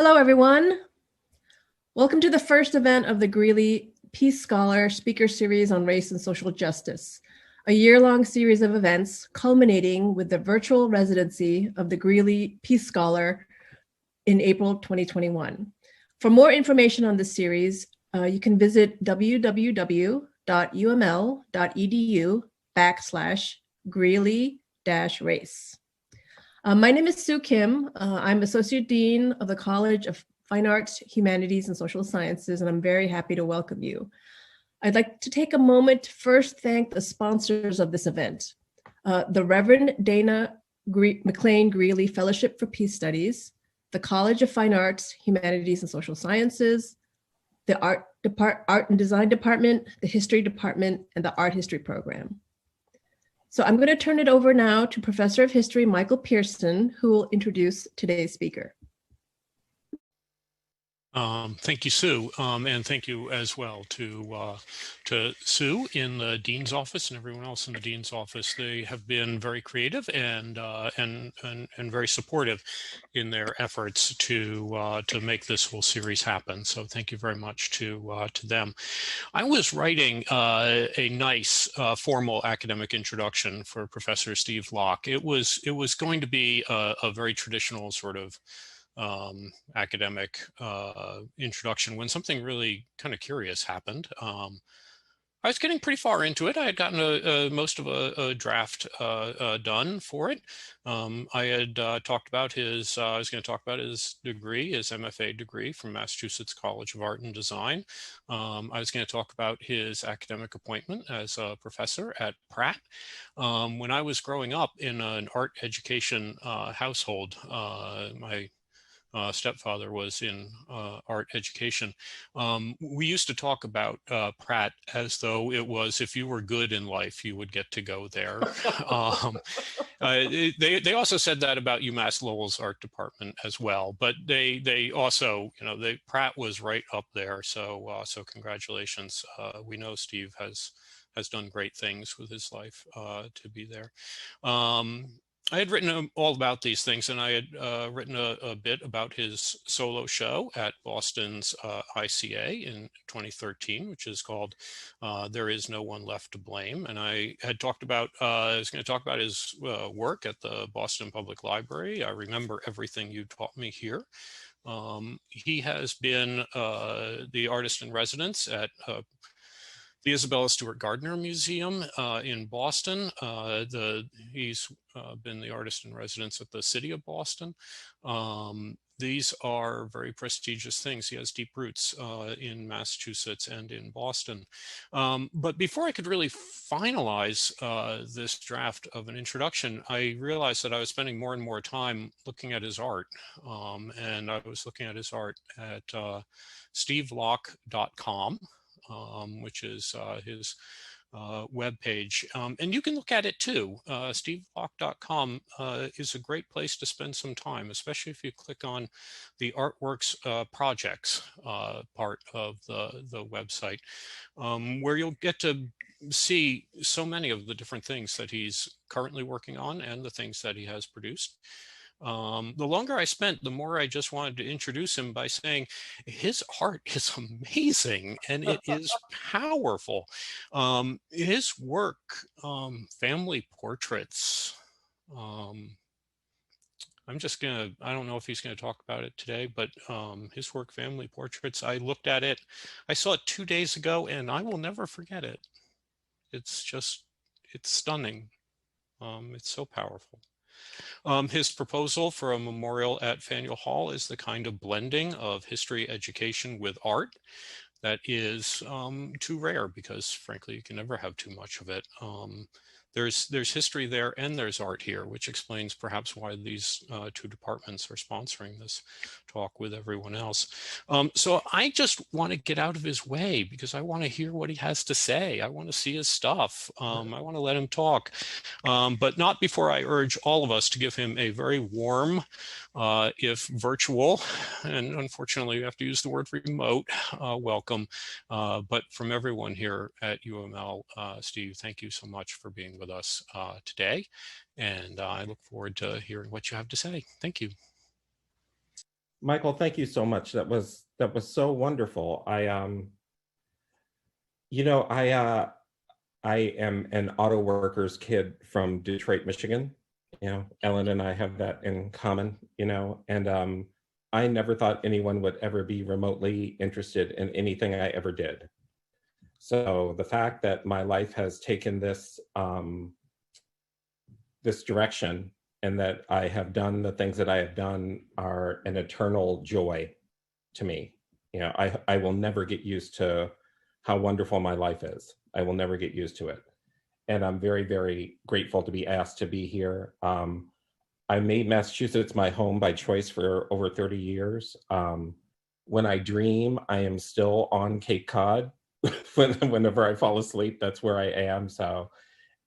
Hello, everyone. Welcome to the first event of the Greeley Peace Scholar Speaker Series on Race and Social Justice, a year-long series of events culminating with the virtual residency of the Greeley Peace Scholar in April 2021. For more information on this series, you can visit www.uml.edu/Greeley-race. My name is Sue Kim. I'm Associate Dean of the College of Fine Arts, Humanities, and Social Sciences, and I'm very happy to welcome you. I'd like to take a moment to first thank the sponsors of this event, the Reverend Dana McLean Greeley Fellowship for Peace Studies, the College of Fine Arts, Humanities, and Social Sciences, the Art and Design Department, the History Department, and the Art History Program. So I'm going to turn it over now to Professor of History Michael Pearson, who will introduce today's speaker. Thank you, Sue, and thank you as well to Sue in the Dean's office and everyone else in the Dean's office. They have been very creative and very supportive in their efforts to make this whole series happen. So thank you very much to them. I was writing a nice formal academic introduction for Professor Steve Locke. It was going to be a very traditional sort of academic introduction when something really kind of curious happened. I was getting pretty far into it. I had gotten most of a draft done for it. I had talked about I was going to talk about his degree, his MFA degree from Massachusetts College of Art and Design. I was going to talk about his academic appointment as a professor at Pratt. When I was growing up in an art education household, my stepfather was in art education. We used to talk about Pratt as though it was, if you were good in life, you would get to go there. They also said that about UMass Lowell's art department as well, but they also, Pratt was right up there. So congratulations. We know Steve has done great things with his life to be there. I had written all about these things, and I had written a bit about his solo show at Boston's ICA in 2013, which is called There Is No One Left to Blame. And I had talked about, I was going to talk about his work at the Boston Public Library. I remember everything you taught me here. He has been the artist in residence at the Isabella Stewart Gardner Museum in Boston. He's been the artist in residence at the city of Boston. These are very prestigious things. He has deep roots in Massachusetts and in Boston. But before I could really finalize this draft of an introduction, I realized that I was spending more and more time looking at his art. And I was looking at his art at stevelocke.com. Which is his webpage. And you can look at it too. stevelocke.com is a great place to spend some time, especially if you click on the artworks projects part of the website, where you'll get to see so many of the different things that he's currently working on and the things that he has produced. The longer I spent, the more I just wanted to introduce him by saying his art is amazing and it is powerful. His work, family portraits, I don't know if he's going to talk about it today, but his work, family portraits, I looked at it. I saw it 2 days ago and I will never forget it. It's stunning. It's so powerful. His proposal for a memorial at Faneuil Hall is the kind of blending of history education with art that is too rare because, frankly, you can never have too much of it. There's history there and there's art here, which explains perhaps why these two departments are sponsoring this talk with everyone else. So I just want to get out of his way because I want to hear what he has to say. I want to see his stuff. I want to let him talk, but not before I urge all of us to give him a very warm, if virtual, and unfortunately you have to use the word remote, welcome. But from everyone here at UML, Steve, thank you so much for being with us today. And I look forward to hearing what you have to say. Thank you. Michael, thank you so much. That was so wonderful. You know, I am an auto workers kid from Detroit, Michigan. You know, Ellen and I have that in common, you know, and I never thought anyone would ever be remotely interested in anything I ever did. So the fact that my life has taken this this direction and that I have done the things that I have done are an eternal joy to me. You know, I will never get used to how wonderful my life is. I will never get used to it. And I'm very, very grateful to be asked to be here. I made Massachusetts my home by choice for over 30 years. When I dream, I am still on Cape Cod. Whenever I fall asleep, that's where I am. So,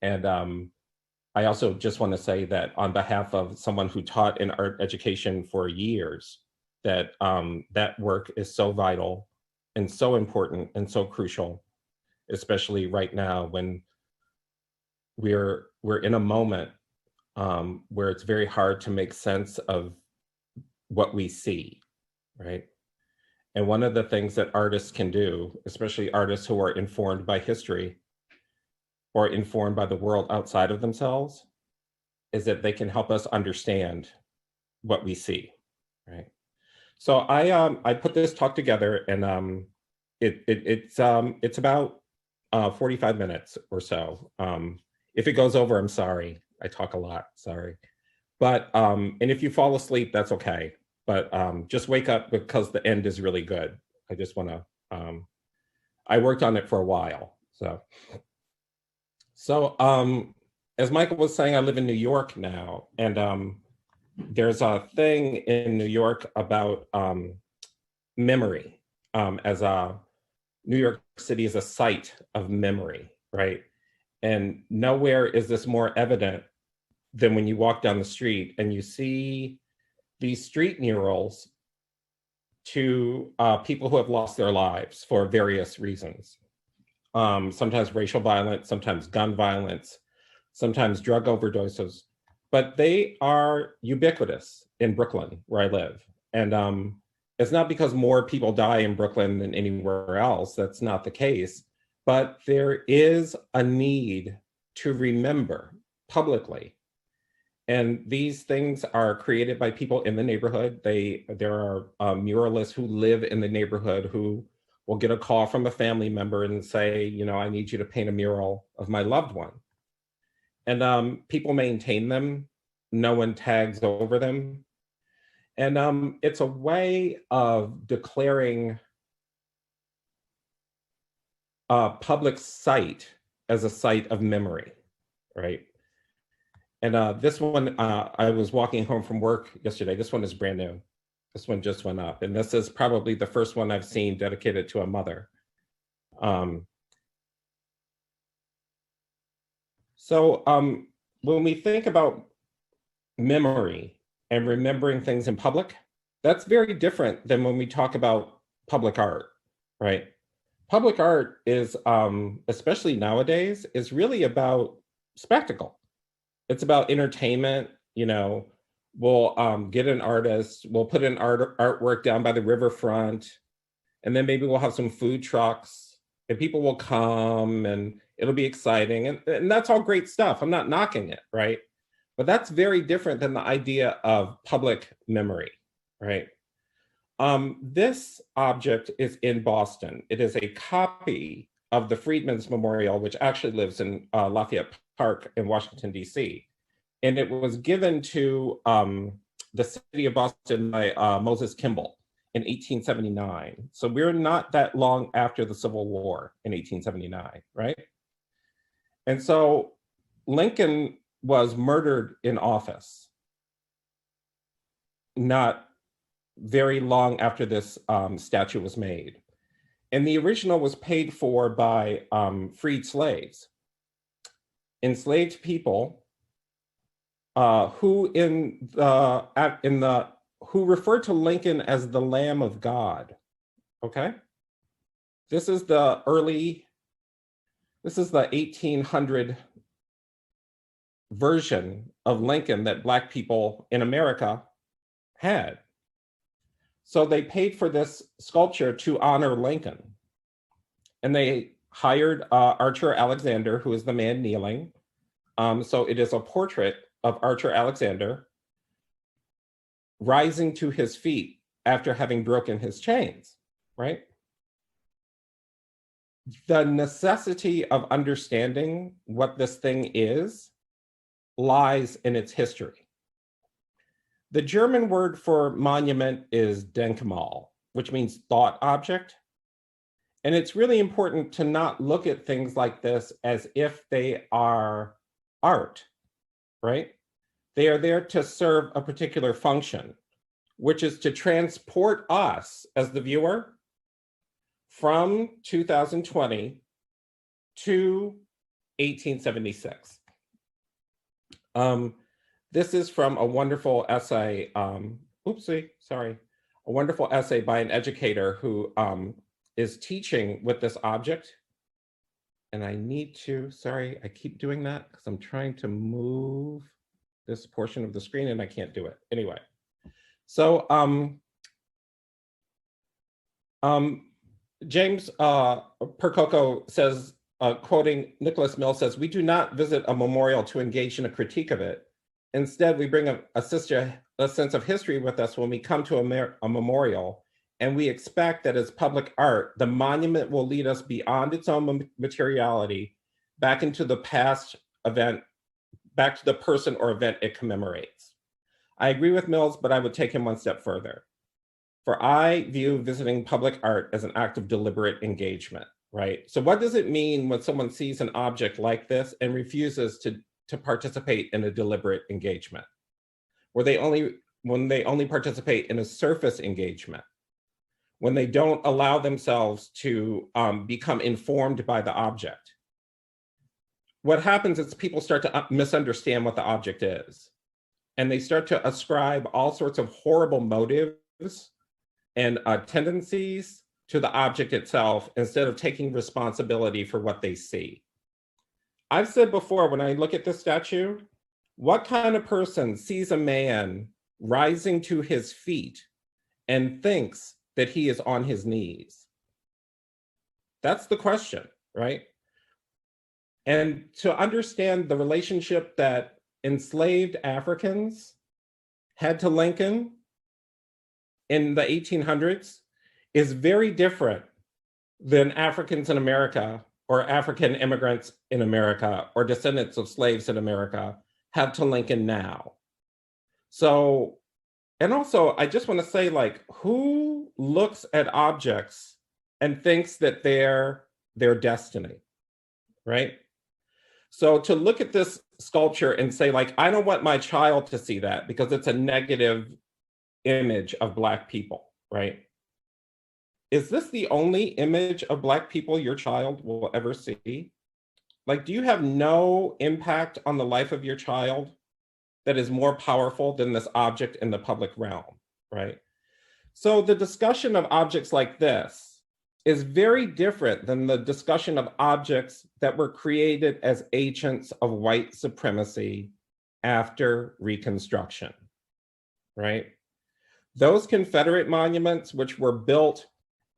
and I also just want to say that on behalf of someone who taught in art education for years, that that work is so vital and so important and so crucial, especially right now when we're in a moment where it's very hard to make sense of what we see, right? And one of the things that artists can do, especially artists who are informed by history or informed by the world outside of themselves, is that they can help us understand what we see, right? So I put this talk together, and it's about 45 minutes or so. If it goes over, I'm sorry. I talk a lot, sorry. But and if you fall asleep, that's okay. But just wake up because the end is really good. I just want to. I worked on it for a while, so. As Michael was saying, I live in New York now, and there's a thing in New York about memory, as a New York City is a site of memory, right? And nowhere is this more evident than when you walk down the street and you see these street murals to people who have lost their lives for various reasons. Sometimes racial violence, sometimes gun violence, sometimes drug overdoses, but they are ubiquitous in Brooklyn, where I live. And it's not because more people die in Brooklyn than anywhere else, that's not the case, but there is a need to remember publicly. And these things are created by people in the neighborhood. There are muralists who live in the neighborhood who will get a call from a family member and say, you know, I need you to paint a mural of my loved one. And people maintain them. No one tags over them. And it's a way of declaring a public site as a site of memory, right? And this one, I was walking home from work yesterday. This one is brand new. This one just went up. And this is probably the first one I've seen dedicated to a mother. When we think about memory and remembering things in public, that's very different than when we talk about public art, right? Public art is, especially nowadays, is really about spectacle. It's about entertainment. You know, we'll get an artist, we'll put an artwork down by the riverfront, and then maybe we'll have some food trucks and people will come and it'll be exciting. And that's all great stuff. I'm not knocking it, right? But that's very different than the idea of public memory, right? This object is in Boston. It is a copy of the Freedmen's Memorial, which actually lives in Lafayette Park in Washington, D.C. And it was given to the city of Boston by Moses Kimball in 1879. So we're not that long after the Civil War in 1879, right? And so Lincoln was murdered in office not very long after this statue was made. And the original was paid for by freed slaves. Enslaved people who referred to Lincoln as the Lamb of God, okay? This is the 1800 version of Lincoln that Black people in America had. So they paid for this sculpture to honor Lincoln. And they hired Archer Alexander, who is the man kneeling. So it is a portrait of Archer Alexander rising to his feet after having broken his chains, right? The necessity of understanding what this thing is lies in its history. The German word for monument is Denkmal, which means thought object. And it's really important to not look at things like this as if they are art, right? They are there to serve a particular function, which is to transport us as the viewer from 2020 to 1876. This is from a wonderful essay, a wonderful essay by an educator who is teaching with this object. And I need to, sorry, I keep doing that because I'm trying to move this portion of the screen and I can't do it. Anyway, so James Percoco says, quoting Nicholas Mill says, "We do not visit a memorial to engage in a critique of it. Instead, we bring a sense of history with us when we come to a memorial, and we expect that as public art, the monument will lead us beyond its own materiality, back into the past event, back to the person or event it commemorates." I agree with Mills, but I would take him one step further. For I view visiting public art as an act of deliberate engagement, right? So what does it mean when someone sees an object like this and refuses to participate in a deliberate engagement? When they only participate in a surface engagement, when they don't allow themselves to become informed by the object. What happens is people start to misunderstand what the object is. And they start to ascribe all sorts of horrible motives and tendencies to the object itself instead of taking responsibility for what they see. I've said before, when I look at this statue, what kind of person sees a man rising to his feet and thinks that he is on his knees? That's the question, right? And to understand the relationship that enslaved Africans had to Lincoln in the 1800s is very different than Africans in America or African immigrants in America or descendants of slaves in America have to Lincoln now. So, and also I just want to say, like, who looks at objects and thinks that they're their destiny, right? So to look at this sculpture and say, like, I don't want my child to see that because it's a negative image of Black people, right? Is this the only image of Black people your child will ever see? Like, do you have no impact on the life of your child that is more powerful than this object in the public realm, right? So the discussion of objects like this is very different than the discussion of objects that were created as agents of white supremacy after Reconstruction, right? Those Confederate monuments, which were built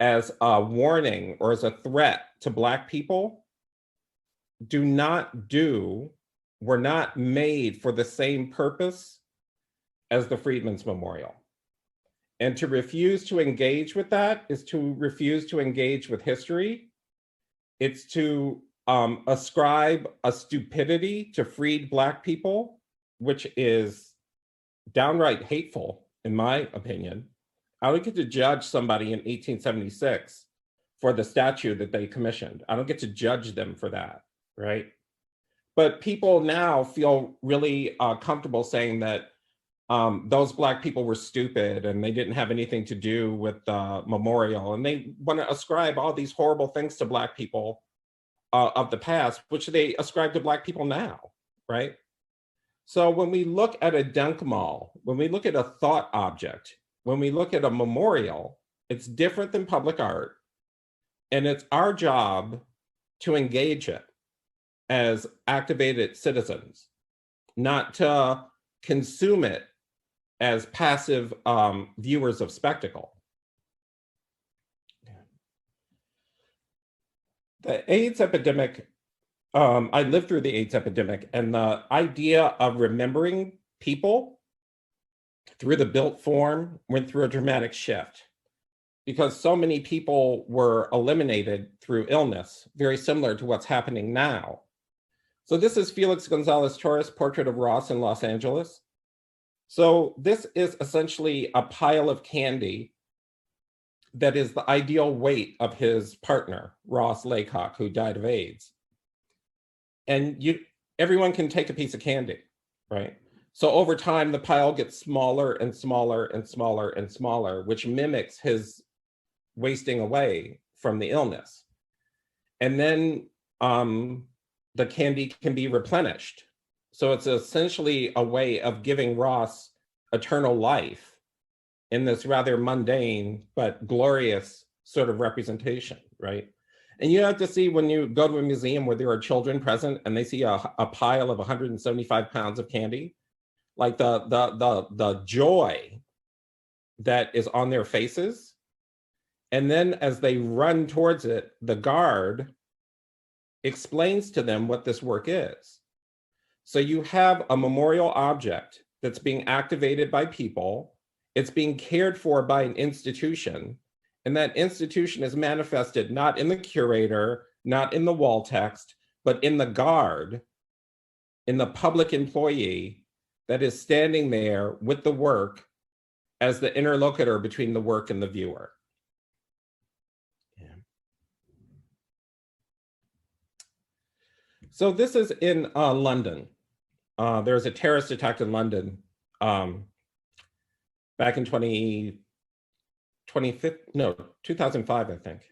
as a warning or as a threat to Black people, were not made for the same purpose as the Freedmen's Memorial. And to refuse to engage with that is to refuse to engage with history. It's to ascribe a stupidity to freed Black people, which is downright hateful, in my opinion. I don't get to judge somebody in 1876 for the statue that they commissioned. I don't get to judge them for that, right? But people now feel really comfortable saying that those Black people were stupid and they didn't have anything to do with the memorial. And they want to ascribe all these horrible things to Black people of the past, which they ascribe to Black people now, right? So when we look at a denkmal, when we look at a thought object, when we look at a memorial, it's different than public art. And it's our job to engage it as activated citizens, not to consume it as passive viewers of spectacle. The AIDS epidemic, I lived through the AIDS epidemic, and the idea of remembering people through the built form went through a dramatic shift because so many people were eliminated through illness, very similar to what's happening now. So this is Felix Gonzalez Taurus, portrait of Ross in Los Angeles. So this is essentially a pile of candy that is the ideal weight of his partner, Ross Laycock, who died of AIDS. And everyone can take a piece of candy, right? So over time, the pile gets smaller and smaller and smaller and smaller, which mimics his wasting away from the illness. And then the candy can be replenished. So it's essentially a way of giving Ross eternal life in this rather mundane but glorious sort of representation, right? And you have to see when you go to a museum where there are children present and they see a pile of 175 pounds of candy, like the joy that is on their faces. And then as they run towards it, the guard explains to them what this work is. So you have a memorial object that's being activated by people. It's being cared for by an institution, and that institution is manifested not in the curator, not in the wall text, but in the guard, in the public employee that is standing there with the work as the interlocutor between the work and the viewer. Yeah. So this is in London. There's a terrorist attack in London back in 2005, I think.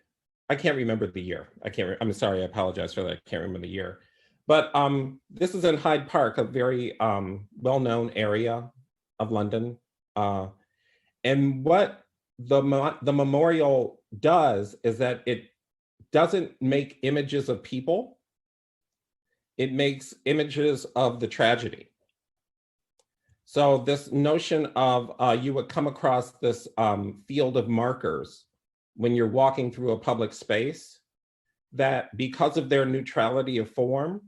I can't remember the year. I'm sorry, I apologize for that. I can't remember the year. But this is in Hyde Park, a very well-known area of London. And what the memorial does is that it doesn't make images of people. It makes images of the tragedy. So this notion of you would come across this field of markers when you're walking through a public space, that because of their neutrality of form,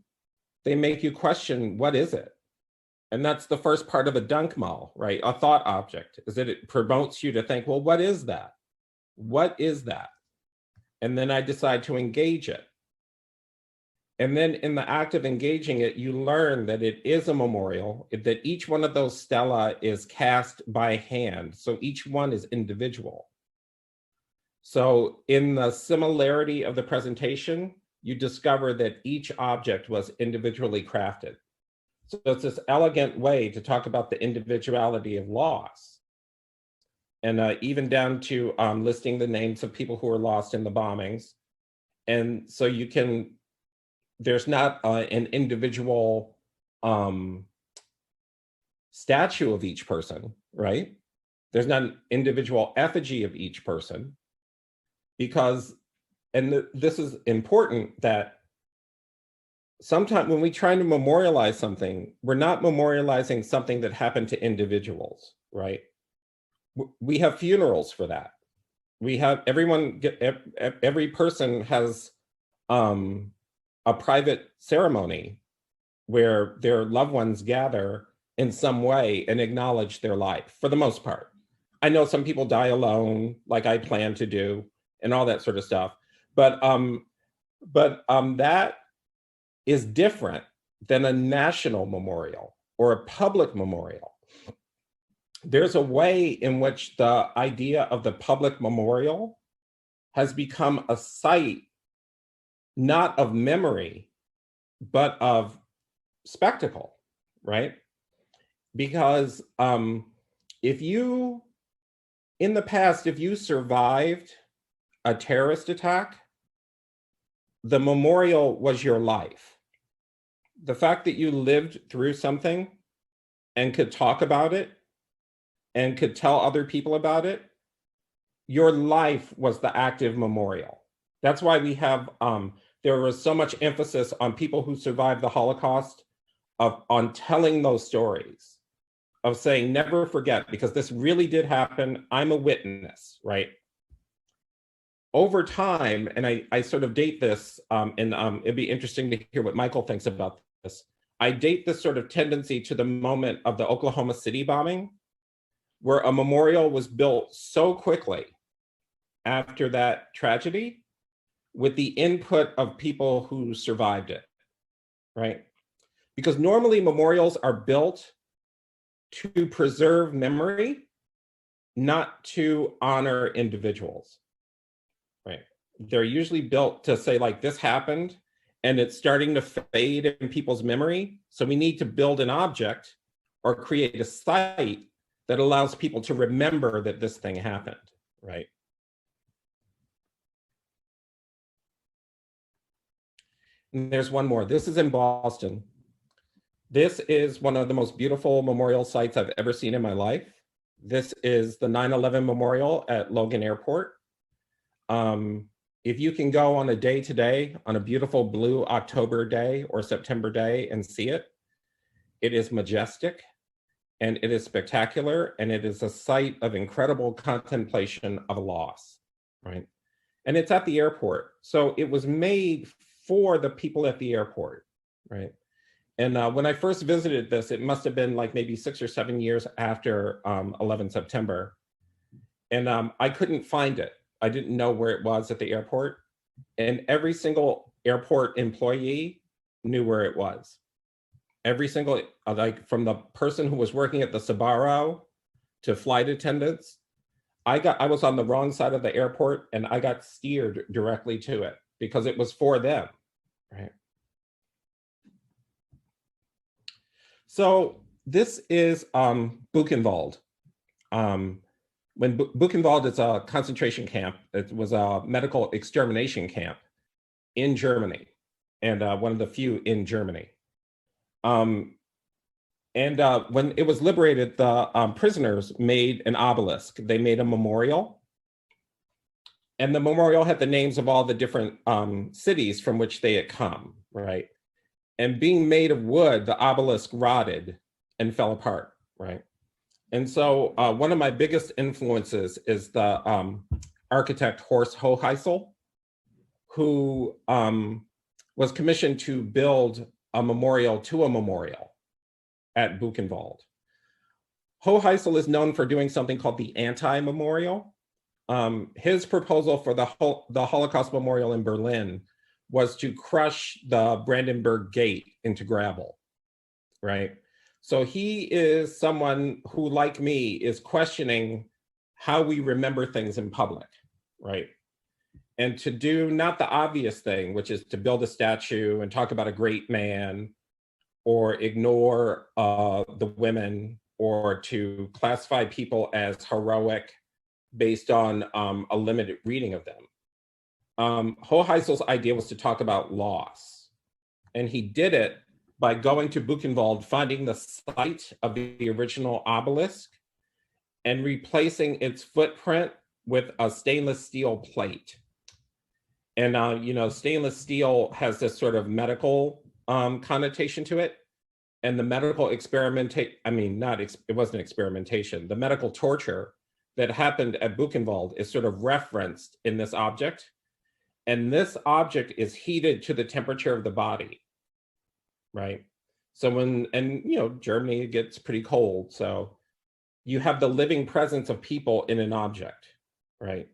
they make you question, what is it? And that's the first part of a Dunkmal, right? A thought object, is that it promotes you to think, well, what is that? What is that? And then I decide to engage it. And then in the act of engaging it, you learn that it is a memorial, that each one of those stela is cast by hand. So each one is individual. So in the similarity of the presentation, you discover that each object was individually crafted. So it's this elegant way to talk about the individuality of loss. And even down to listing the names of people who were lost in the bombings. And so you can, there's not an individual statue of each person, right? There's not an individual effigy of each person, because, and this is important, that sometimes when we try to memorialize something, we're not memorializing something that happened to individuals, right? We have funerals for that. We have every person has a private ceremony where their loved ones gather in some way and acknowledge their life, for the most part. I know some people die alone, like I plan to do, and all that sort of stuff. But that is different than a national memorial or a public memorial. There's a way in which the idea of the public memorial has become a site not of memory, but of spectacle, right? Because if you, in the past, if you survived a terrorist attack, the memorial was your life. The fact that you lived through something and could talk about it and could tell other people about it, your life was the active memorial. That's why we have, there was so much emphasis on people who survived the Holocaust, on telling those stories, of saying, never forget, because this really did happen. I'm a witness, right? over time, and I sort of date this, and it'd be interesting to hear what Michael thinks about this. I date this sort of tendency to the moment of the Oklahoma City bombing, where a memorial was built so quickly after that tragedy with the input of people who survived it, right? Because normally memorials are built to preserve memory, not to honor individuals, right? They're usually built to say, like, this happened and it's starting to fade in people's memory. So we need to build an object or create a site that allows people to remember that this thing happened, right? And there's one more. This is in Boston. This is one of the most beautiful memorial sites I've ever seen in my life. This is the 9/11 Memorial at Logan Airport. If you can go on a day today, on a beautiful blue October day or September day and see it, it is majestic and it is spectacular, and it is a site of incredible contemplation of a loss, right? And it's at the airport. So it was made for the people at the airport, right? And when I first visited this, it must have been like maybe 6 or 7 years after 11 September. And I couldn't find it. I didn't know where it was at the airport. And every single airport employee knew where it was. Every single, like from the person who was working at the Sbarro to flight attendants, I was on the wrong side of the airport and I got steered directly to it because it was for them, right? So this is Buchenwald. When Buchenwald is a concentration camp, it was a medical extermination camp in Germany, and one of the few in Germany. When it was liberated, the prisoners made an obelisk. They made a memorial. And the memorial had the names of all the different cities from which they had come, right? And being made of wood, the obelisk rotted and fell apart, right? And so one of my biggest influences is the architect Horst Hoheisel, who was commissioned to build a memorial to a memorial at Buchenwald. Hoheisel is known for doing something called the anti-memorial. His proposal for the Holocaust Memorial in Berlin was to crush the Brandenburg Gate into gravel, right? So he is someone who, like me, is questioning how we remember things in public, right? And to do not the obvious thing, which is to build a statue and talk about a great man, or ignore the women, or to classify people as heroic based on a limited reading of them. Hoheisel's idea was to talk about loss. And he did it by going to Buchenwald, finding the site of the original obelisk and replacing its footprint with a stainless steel plate. And stainless steel has this sort of medical connotation to it. And the medical it wasn't experimentation. The medical torture that happened at Buchenwald is sort of referenced in this object. And this object is heated to the temperature of the body, right? So Germany gets pretty cold. So you have the living presence of people in an object, right?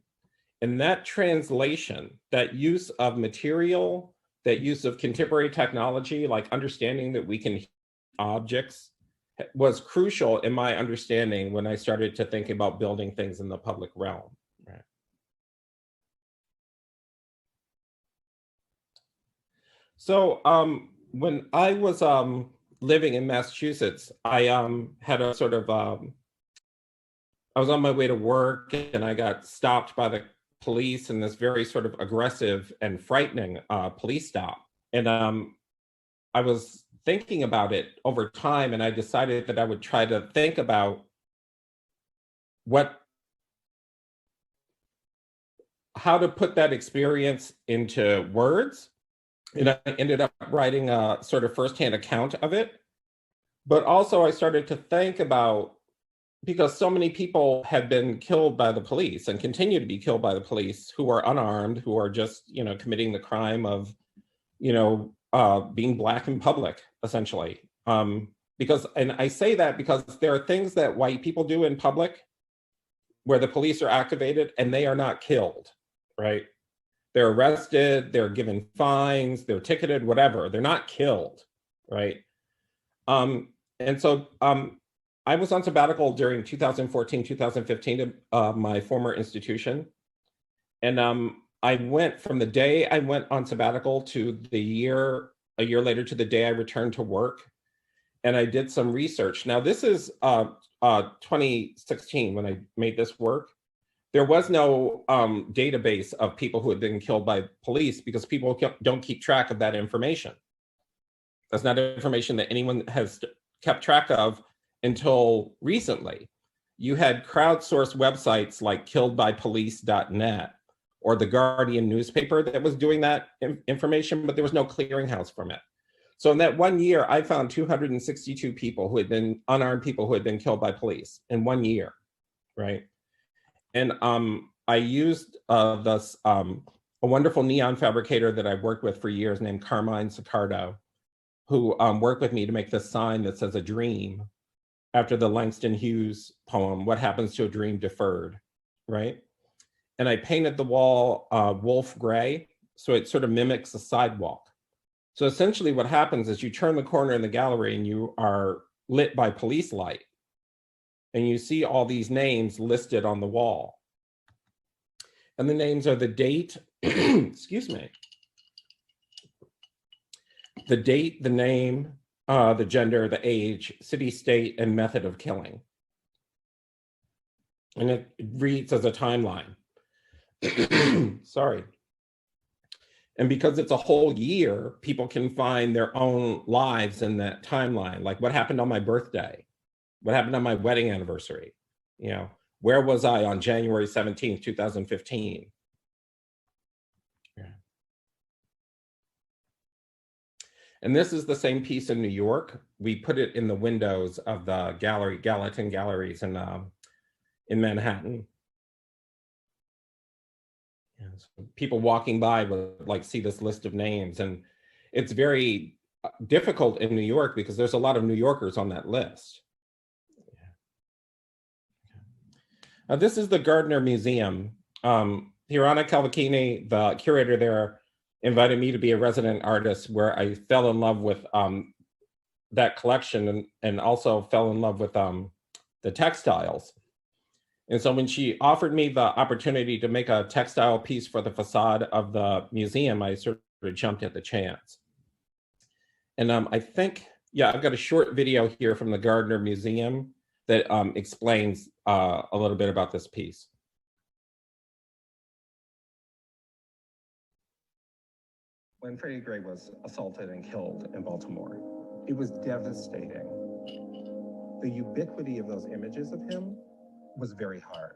And that translation, that use of material, that use of contemporary technology, like understanding that we can heat objects, was crucial in my understanding when I started to think about building things in the public realm, right? So when I was living in Massachusetts, I had a sort of, I was on my way to work and I got stopped by the police in this very sort of aggressive and frightening police stop. And I was thinking about it over time, and I decided that I would try to think about how to put that experience into words. And I ended up writing a sort of firsthand account of it. But also I started to think about because so many people had been killed by the police and continue to be killed by the police who are unarmed, who are just, committing the crime of, being Black in public, essentially. And I say that because there are things that white people do in public where the police are activated and they are not killed, right? They're arrested, they're given fines, they're ticketed, whatever. They're not killed, right? And so I was on sabbatical during 2014, 2015 to my former institution. And I went from the day I went on sabbatical to a year later to the day I returned to work. And I did some research. Now this is 2016 when I made this work. There was no database of people who had been killed by police because people don't keep track of that information. That's not information that anyone has kept track of until recently. You had crowdsourced websites like killedbypolice.net or the Guardian newspaper that was doing that information, but there was no clearinghouse from it. So in that 1 year, I found 262 people who had been unarmed people who had been killed by police in 1 year, right? And I used a wonderful neon fabricator that I've worked with for years named Carmine Sicardo, who worked with me to make this sign that says a dream after the Langston Hughes poem, What Happens to a Dream Deferred, right? And I painted the wall wolf gray, so it sort of mimics a sidewalk. So essentially what happens is you turn the corner in the gallery and you are lit by police light. And you see all these names listed on the wall. And the names are the date, excuse me, the date, the name, the gender, the age, city, state, and method of killing. And it reads as a timeline. Sorry. And because it's a whole year, people can find their own lives in that timeline. Like what happened on my birthday? What happened on my wedding anniversary? Where was I on January 17th, 2015? Yeah. And this is the same piece in New York. We put it in the windows of the gallery, Gallatin Galleries in Manhattan. Yeah, so people walking by would see this list of names, and it's very difficult in New York because there's a lot of New Yorkers on that list. Now, this is the Gardner Museum. Hirana Calvacchini, the curator there, invited me to be a resident artist where I fell in love with that collection and also fell in love with the textiles. And so when she offered me the opportunity to make a textile piece for the facade of the museum, I sort of jumped at the chance. And I think, yeah, I've got a short video here from the Gardner Museum that explains a little bit about this piece. When Freddie Gray was assaulted and killed in Baltimore, it was devastating. The ubiquity of those images of him was very hard.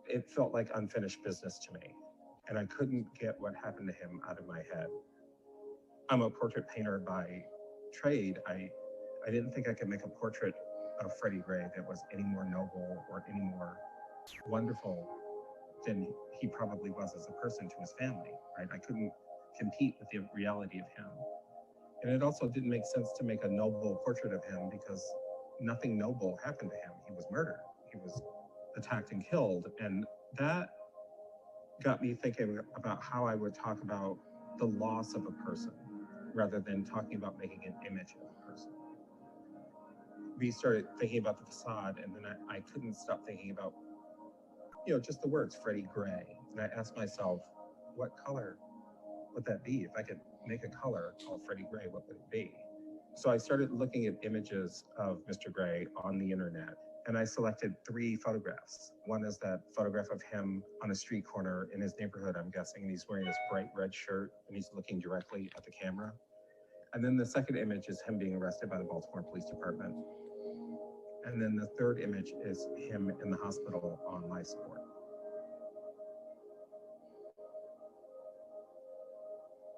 It felt like unfinished business to me, and I couldn't get what happened to him out of my head. I'm a portrait painter by trade. I didn't think I could make a portrait of Freddie Gray that was any more noble or any more wonderful than he probably was as a person to his family, right? I couldn't compete with the reality of him. And it also didn't make sense to make a noble portrait of him because nothing noble happened to him. He was murdered. He was attacked and killed. And that got me thinking about how I would talk about the loss of a person rather than talking about making an image of a person. We started thinking about the facade, and then I couldn't stop thinking about, just the words Freddie Gray. And I asked myself, what color would that be? If I could make a color called Freddie Gray, what would it be? So I started looking at images of Mr. Gray on the internet, and I selected 3 photographs. One is that photograph of him on a street corner in his neighborhood, I'm guessing, and he's wearing this bright red shirt, and he's looking directly at the camera. And then the second image is him being arrested by the Baltimore Police Department. And then the third image is him in the hospital on life support.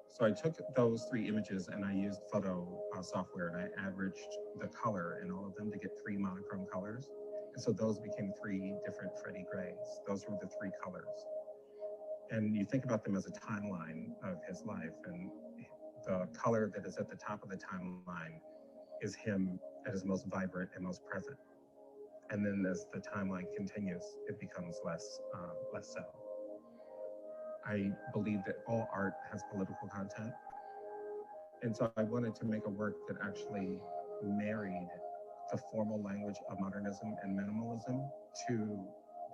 So I took those 3 images and I used photo software, and I averaged the color in all of them to get 3 monochrome colors. So those became three different Freddie Grays. Those were the three colors. And you think about them as a timeline of his life, and the color that is at the top of the timeline is him at his most vibrant and most present. And then as the timeline continues, it becomes less so. I believe that all art has political content. And so I wanted to make a work that actually married the formal language of modernism and minimalism to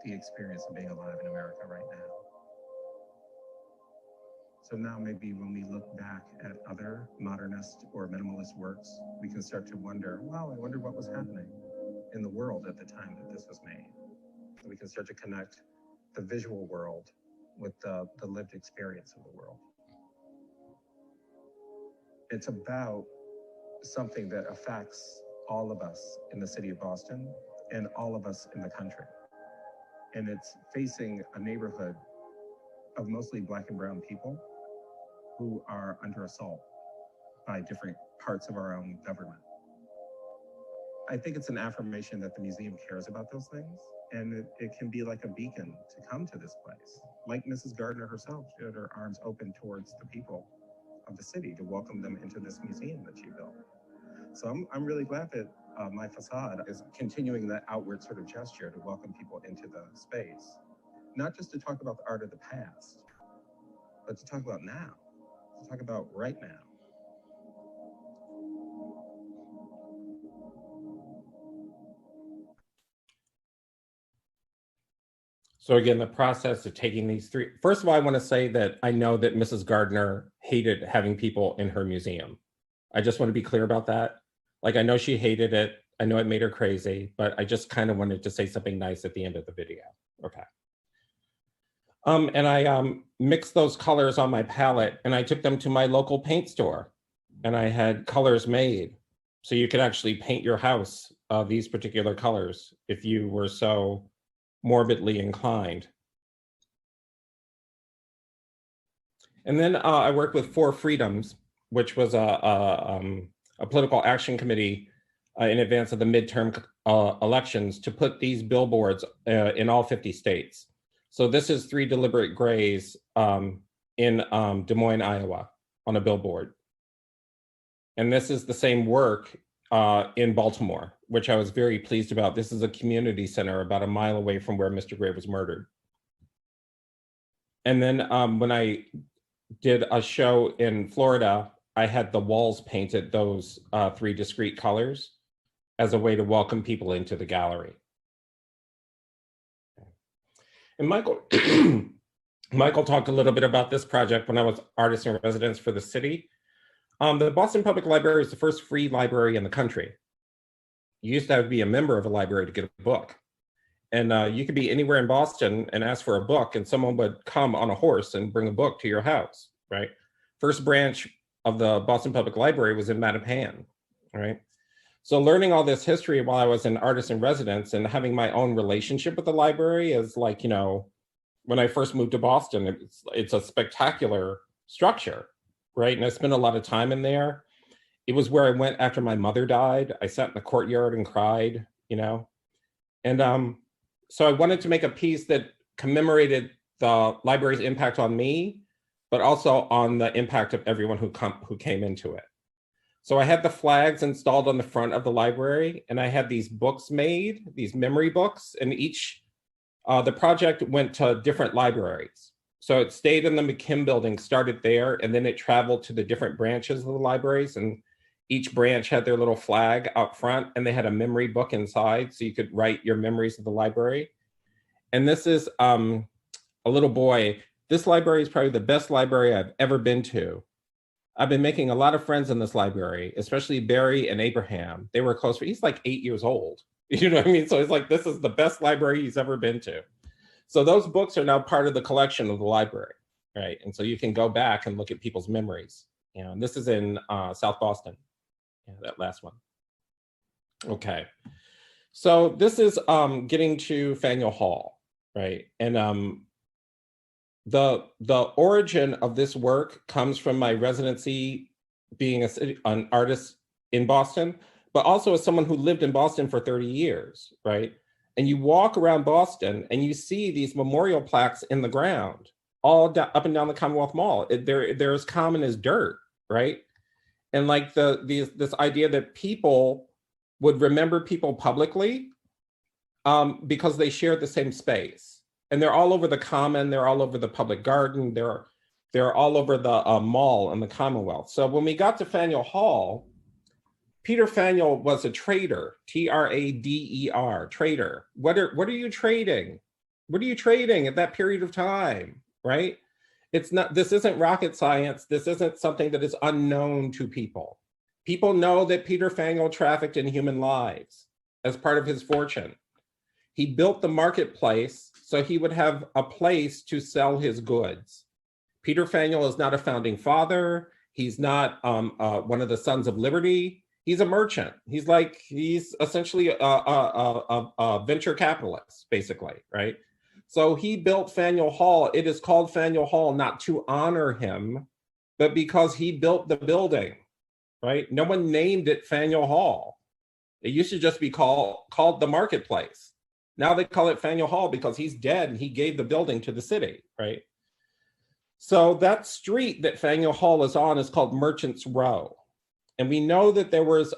the experience of being alive in America right now. So now maybe when we look back at other modernist or minimalist works, we can start to wonder, wow, I wonder what was happening in the world at the time that this was made. So we can start to connect the visual world with the lived experience of the world. It's about something that affects all of us in the city of Boston and all of us in the country. And it's facing a neighborhood of mostly Black and brown people who are under assault by different parts of our own government. I think it's an affirmation that the museum cares about those things, and it can be like a beacon to come to this place. Like Mrs. Gardner herself, she had her arms open towards the people of the city to welcome them into this museum that she built. So I'm really glad that my facade is continuing that outward sort of gesture to welcome people into the space, not just to talk about the art of the past, but to talk about now, to talk about right now. So again, the process of taking these three, first of all, I want to say that I know that Mrs. Gardner hated having people in her museum. I just want to be clear about that. Like, I know she hated it. I know it made her crazy, but I just kind of wanted to say something nice at the end of the video. Okay. And I mixed those colors on my palette, and I took them to my local paint store, and I had colors made. So you could actually paint your house these particular colors if you were so morbidly inclined. And then I worked with Four Freedoms, which was a political action committee in advance of the midterm elections to put these billboards in all 50 states. So this is 3 deliberate grays in Des Moines, Iowa on a billboard. And this is the same work in Baltimore, which I was very pleased about. This is a community center about a mile away from where Mr. Gray was murdered. And then when I did a show in Florida, I had the walls painted those 3 discrete colors as a way to welcome people into the gallery. And Michael, Michael talked a little bit about this project when I was artist in residence for the city. The Boston Public Library is the first free library in the country. You used to have to be a member of a library to get a book. And you could be anywhere in Boston and ask for a book, and someone would come on a horse and bring a book to your house, right? First branch of the Boston Public Library was in Mattapan, right? So learning all this history while I was an artist in residence and having my own relationship with the library is like, you know, when I first moved to Boston, it's a spectacular structure, right? And I spent a lot of time in there. It was where I went after my mother died. I sat in the courtyard and cried, you know? And so I wanted to make a piece that commemorated the library's impact on me, but also on the impact of everyone who came into it. So I had the flags installed on the front of the library, and I had these books made, these memory books, and each, the project went to different libraries. So it stayed in the McKim building, started there, and then it traveled to the different branches of the libraries, and each branch had their little flag out front, and they had a memory book inside, so you could write your memories of the library. And this is a little boy. This library is probably the best library I've ever been to. I've been making a lot of friends in this library, especially Barry and Abraham. They were close. He's like 8 years old. You know what I mean? So it's like, this is the best library he's ever been to. So those books are now part of the collection of the library, right? And so you can go back and look at people's memories. You know, and this is in South Boston. Yeah, that last one. Okay. So this is getting to Faneuil Hall, right? And the origin of this work comes from my residency being an artist in Boston, but also as someone who lived in Boston for 30 years, right? And you walk around Boston and you see these memorial plaques in the ground, all up and down the Commonwealth Mall. They're as common as dirt, right? And like this idea that people would remember people publicly because they shared the same space. And they're all over the Common, they're all over the public garden, they're all over the mall and the Commonwealth. So when we got to Faneuil Hall, Peter Faneuil was a trader, Trader, trader. What are you trading? What are you trading at that period of time, right? This isn't rocket science. This isn't something that is unknown to people. People know that Peter Faneuil trafficked in human lives as part of his fortune. He built the marketplace so he would have a place to sell his goods. Peter Faneuil is not a founding father. He's not one of the Sons of Liberty. He's a merchant. He's essentially a venture capitalist, basically, right? So he built Faneuil Hall. It is called Faneuil Hall not to honor him, but because he built the building, right? No one named it Faneuil Hall. It used to just be called the Marketplace. Now they call it Faneuil Hall because he's dead and he gave the building to the city, right? So that street that Faneuil Hall is on is called Merchants Row. And we know that there was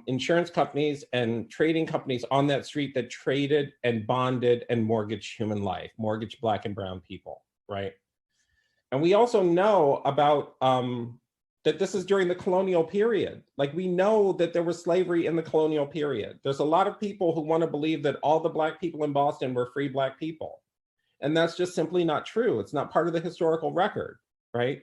insurance companies and trading companies on that street that traded and bonded and mortgaged human life, mortgaged Black and brown people, right? And we also know about that this is during the colonial period. Like we know that there was slavery in the colonial period. There's a lot of people who want to believe that all the Black people in Boston were free Black people. And that's just simply not true. It's not part of the historical record, right?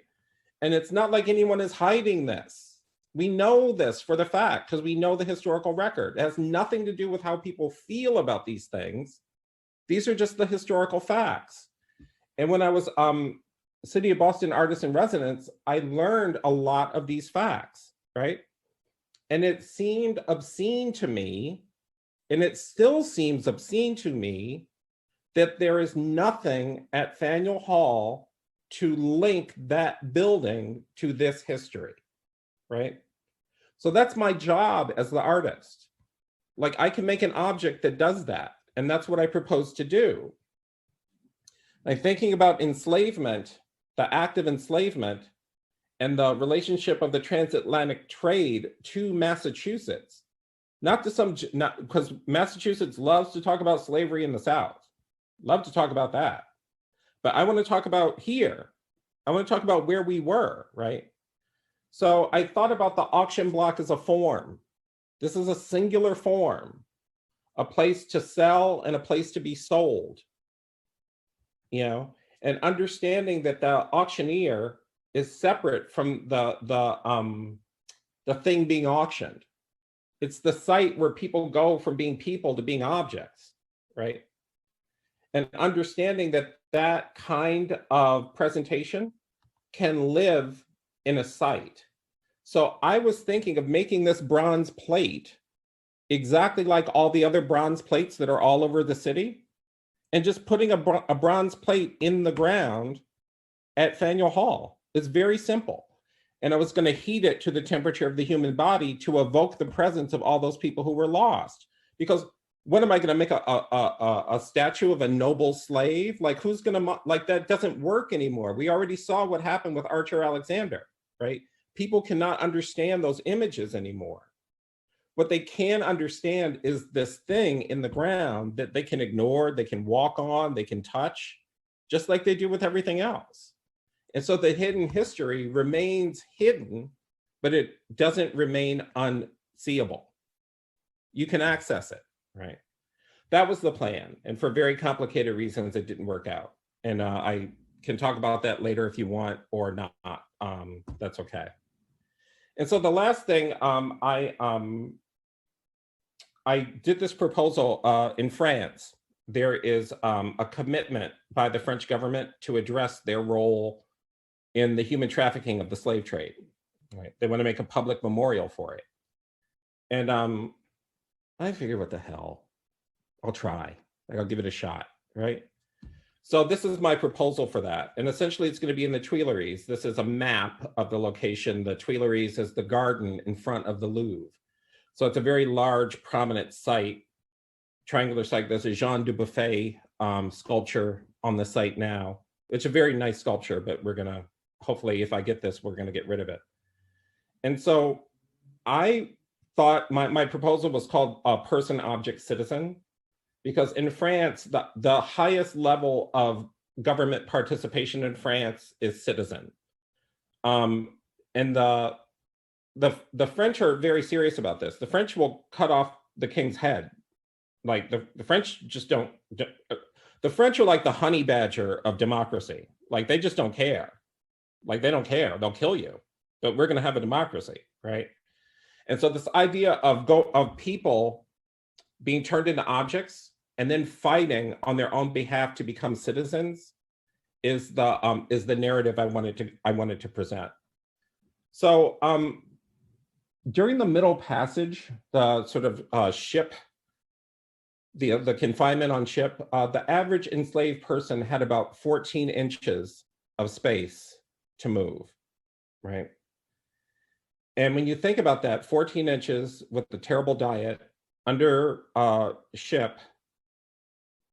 And it's not like anyone is hiding this. We know this for the fact because we know the historical record. It has nothing to do with how people feel about these things. These are just the historical facts. And when I was City of Boston Artist in Residence, I learned a lot of these facts, right? And it seemed obscene to me, and it still seems obscene to me, that there is nothing at Faneuil Hall to link that building to this history. Right? So that's my job as the artist. Like I can make an object that does that. And that's what I propose to do. Like thinking about enslavement, the act of enslavement and the relationship of the transatlantic trade to Massachusetts, not because Massachusetts loves to talk about slavery in the South, love to talk about that. But I want to talk about here. I want to talk about where we were, right? So I thought about the auction block as a form. This is a singular form, a place to sell and a place to be sold, you know, and understanding that the auctioneer is separate from the thing being auctioned. It's the site where people go from being people to being objects, right? And understanding that that kind of presentation can live in a site. So I was thinking of making this bronze plate exactly like all the other bronze plates that are all over the city, and just putting a bronze plate in the ground at Faneuil Hall. It's very simple. And I was going to heat it to the temperature of the human body to evoke the presence of all those people who were lost. Because what am I going to make a statue of a noble slave? Like who's going to, like that doesn't work anymore. We already saw what happened with Archer Alexander, right? People cannot understand those images anymore. What they can understand is this thing in the ground that they can ignore, they can walk on, they can touch, just like they do with everything else. And so the hidden history remains hidden, but it doesn't remain unseeable. You can access it, right? That was the plan. And for very complicated reasons, it didn't work out. And I can talk about that later if you want or not. That's okay. And so the last thing, I did this proposal in France. There is a commitment by the French government to address their role in the human trafficking of the slave trade. Right? They want to make a public memorial for it. And I figured, what the hell? I'll try. Like, I'll give it a shot, right? So this is my proposal for that. And essentially it's going to be in the Tuileries. This is a map of the location. The Tuileries is the garden in front of the Louvre. So it's a very large, prominent site triangular site. There's a Jean Dubuffet sculpture on the site now. It's a very nice sculpture, but we're gonna, hopefully if I get this, we're gonna get rid of it. And so I thought my proposal was called Person, Object, Citizen, because in France, the highest level of government participation in France is citizen. And the French are very serious about this. The French will cut off the king's head. Like the French just don't, the French are like the honey badger of democracy. Like they just don't care. Like they don't care, they'll kill you, but we're gonna have a democracy, right? And so this idea of people being turned into objects and then fighting on their own behalf to become citizens is the narrative I wanted to present. So during the Middle Passage, the sort of ship, the confinement on ship, the average enslaved person had about 14 inches of space to move, right? And when you think about that, 14 inches with the terrible diet, under ship,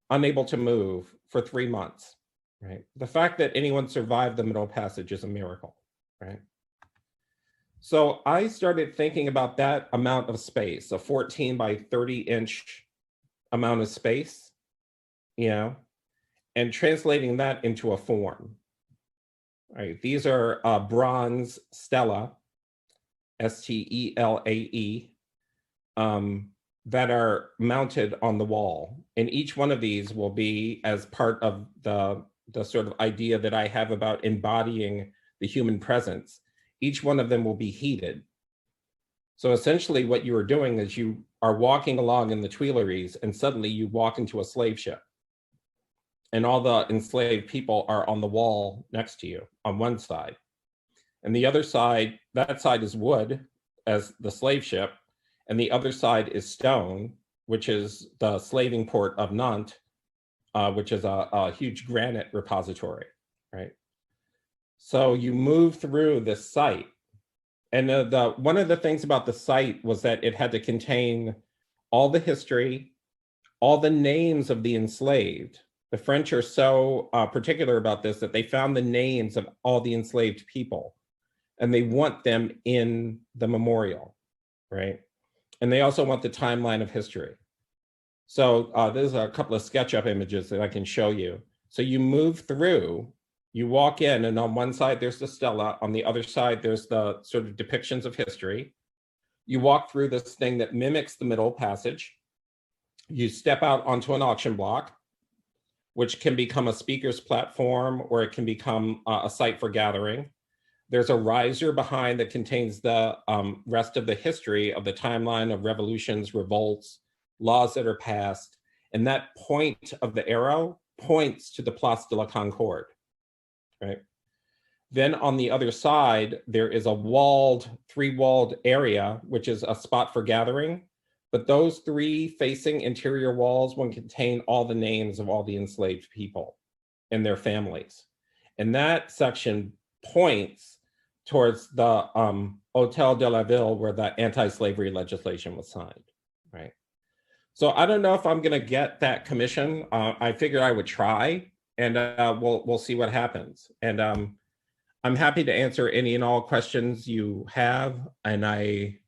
unable to move for 3 months, right? The fact that anyone survived the Middle Passage is a miracle, right? So I started thinking about that amount of space, a 14 by 30 inch amount of space, you know, and translating that into a form. Right, these are bronze stela, S-T-E-L-A-E, that are mounted on the wall. And each one of these will be as part of the sort of idea that I have about embodying the human presence. Each one of them will be heated. So essentially what you are doing is you are walking along in the Tuileries and suddenly you walk into a slave ship. And all the enslaved people are on the wall next to you on one side. And the other side, that side is wood as the slave ship. And the other side is stone, which is the slaving port of Nantes, which is a huge granite repository, right? So you move through this site. And one of the things about the site was that it had to contain all the history, all the names of the enslaved. The French are so particular about this that they found the names of all the enslaved people and they want them in the memorial, right? And they also want the timeline of history. So there's a couple of SketchUp images that I can show you. So you move through, you walk in, and on one side there's the stela, on the other side there's the sort of depictions of history. You walk through this thing that mimics the Middle Passage. You step out onto an auction block, which can become a speaker's platform or it can become a site for gathering. There's a riser behind that contains the rest of the history of the timeline of revolutions, revolts, laws that are passed. And that point of the arrow points to the Place de la Concorde, right? Then on the other side, there is a walled, three-walled area, which is a spot for gathering. But those three facing interior walls will contain all the names of all the enslaved people and their families. And that section points towards the Hôtel de la Ville where the anti-slavery legislation was signed, right? So I don't know if I'm gonna get that commission. I figured I would try and we'll see what happens. And I'm happy to answer any and all questions you have. And I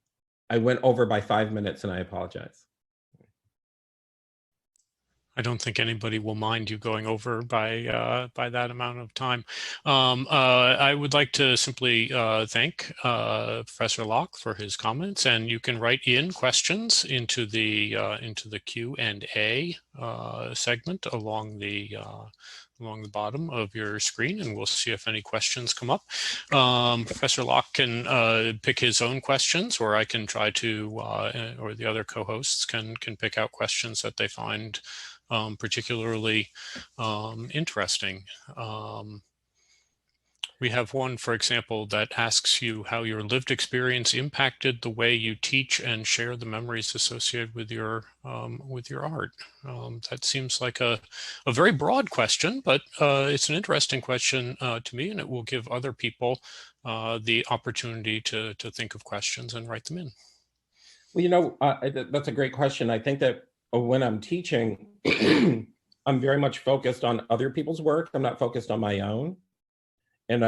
went over by 5 minutes and I apologize. I don't think anybody will mind you going over by that amount of time. I would like to simply thank Professor Locke for his comments, and you can write in questions into the Q&A segment along the bottom of your screen, and we'll see if any questions come up. Professor Locke can pick his own questions, or I can try to, or the other co-hosts can pick out questions that they find particularly interesting. We have one, for example, that asks you how your lived experience impacted the way you teach and share the memories associated with your art. That seems like a very broad question, but it's an interesting question to me, and it will give other people the opportunity to think of questions and write them in. Well, you know, that's a great question. I think that when I'm teaching, I'm very much focused on other people's work. I'm not focused on my own. And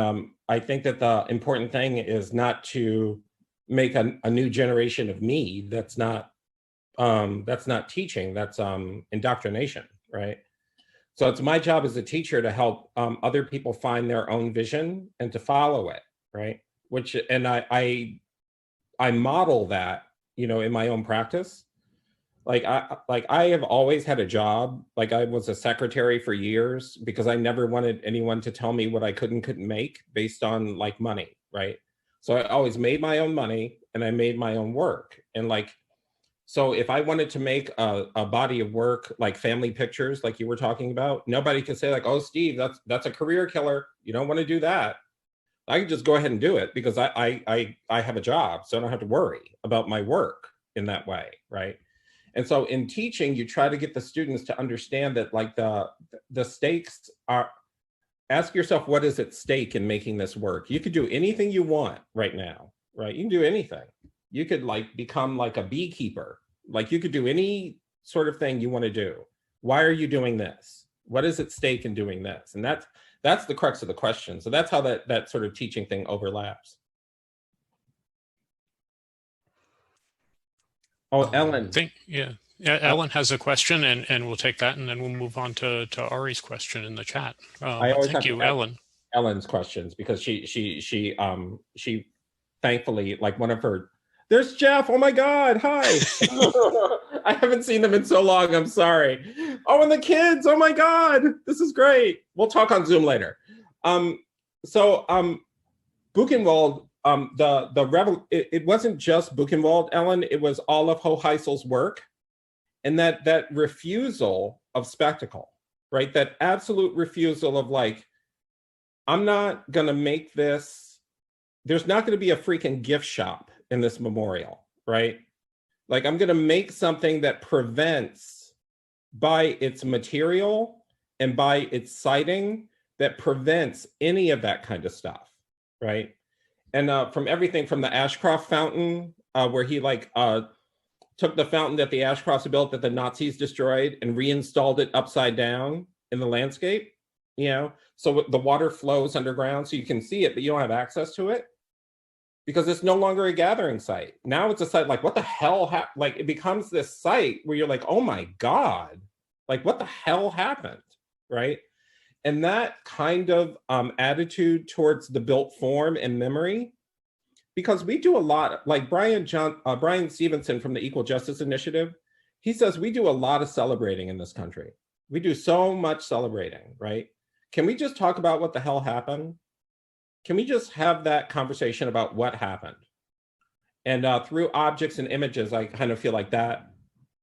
I think that the important thing is not to make a new generation of me. That's not teaching, that's indoctrination, right? So it's my job as a teacher to help other people find their own vision and to follow it, right? And I model that, in my own practice. Like I have always had a job. Like I was a secretary for years because I never wanted anyone to tell me what I couldn't make based on like money, right? So I always made my own money and I made my own work. And like, so if I wanted to make a body of work, like family pictures, like you were talking about, nobody could say like, oh, Steve, that's a career killer. You don't want to do that. I can just go ahead and do it because I have a job. So I don't have to worry about my work in that way, right? And so in teaching, you try to get the students to understand that like the stakes are, ask yourself, what is at stake in making this work? You could do anything you want right now, right? You can do anything. You could like become like a beekeeper. Like you could do any sort of thing you want to do. Why are you doing this? What is at stake in doing this? And that's the crux of the question. So that's how that sort of teaching thing overlaps. Oh, Ellen. Ellen has a question, and we'll take that, and then we'll move on to Ari's question in the chat. Thank you, Ellen. Ellen's questions because she thankfully, like one of her. There's Jeff. Oh my God! Hi. I haven't seen them in so long. I'm sorry. Oh, and the kids. Oh my God, this is great. We'll talk on Zoom later. Buchenwald. It wasn't just Buchenwald, Ellen. It was all of Hoheisel's work, and that refusal of spectacle, right? That absolute refusal of like, I'm not gonna make this. There's not gonna be a freaking gift shop in this memorial, right? Like I'm gonna make something that prevents, by its material and by its siting, that prevents any of that kind of stuff, right? And from everything from the Ashcroft fountain, where he took the fountain that the Ashcrofts built that the Nazis destroyed and reinstalled it upside down in the landscape, so the water flows underground so you can see it, but you don't have access to it because it's no longer a gathering site. Now it's a site like, what the hell, like it becomes this site where you're like, oh my God, like what the hell happened, right? And that kind of attitude towards the built form and memory, because we do a lot, like Brian Stevenson from the Equal Justice Initiative, he says we do a lot of celebrating in this country. We do so much celebrating, right? Can we just talk about what the hell happened? Can we just have that conversation about what happened? And through objects and images, I kind of feel like that,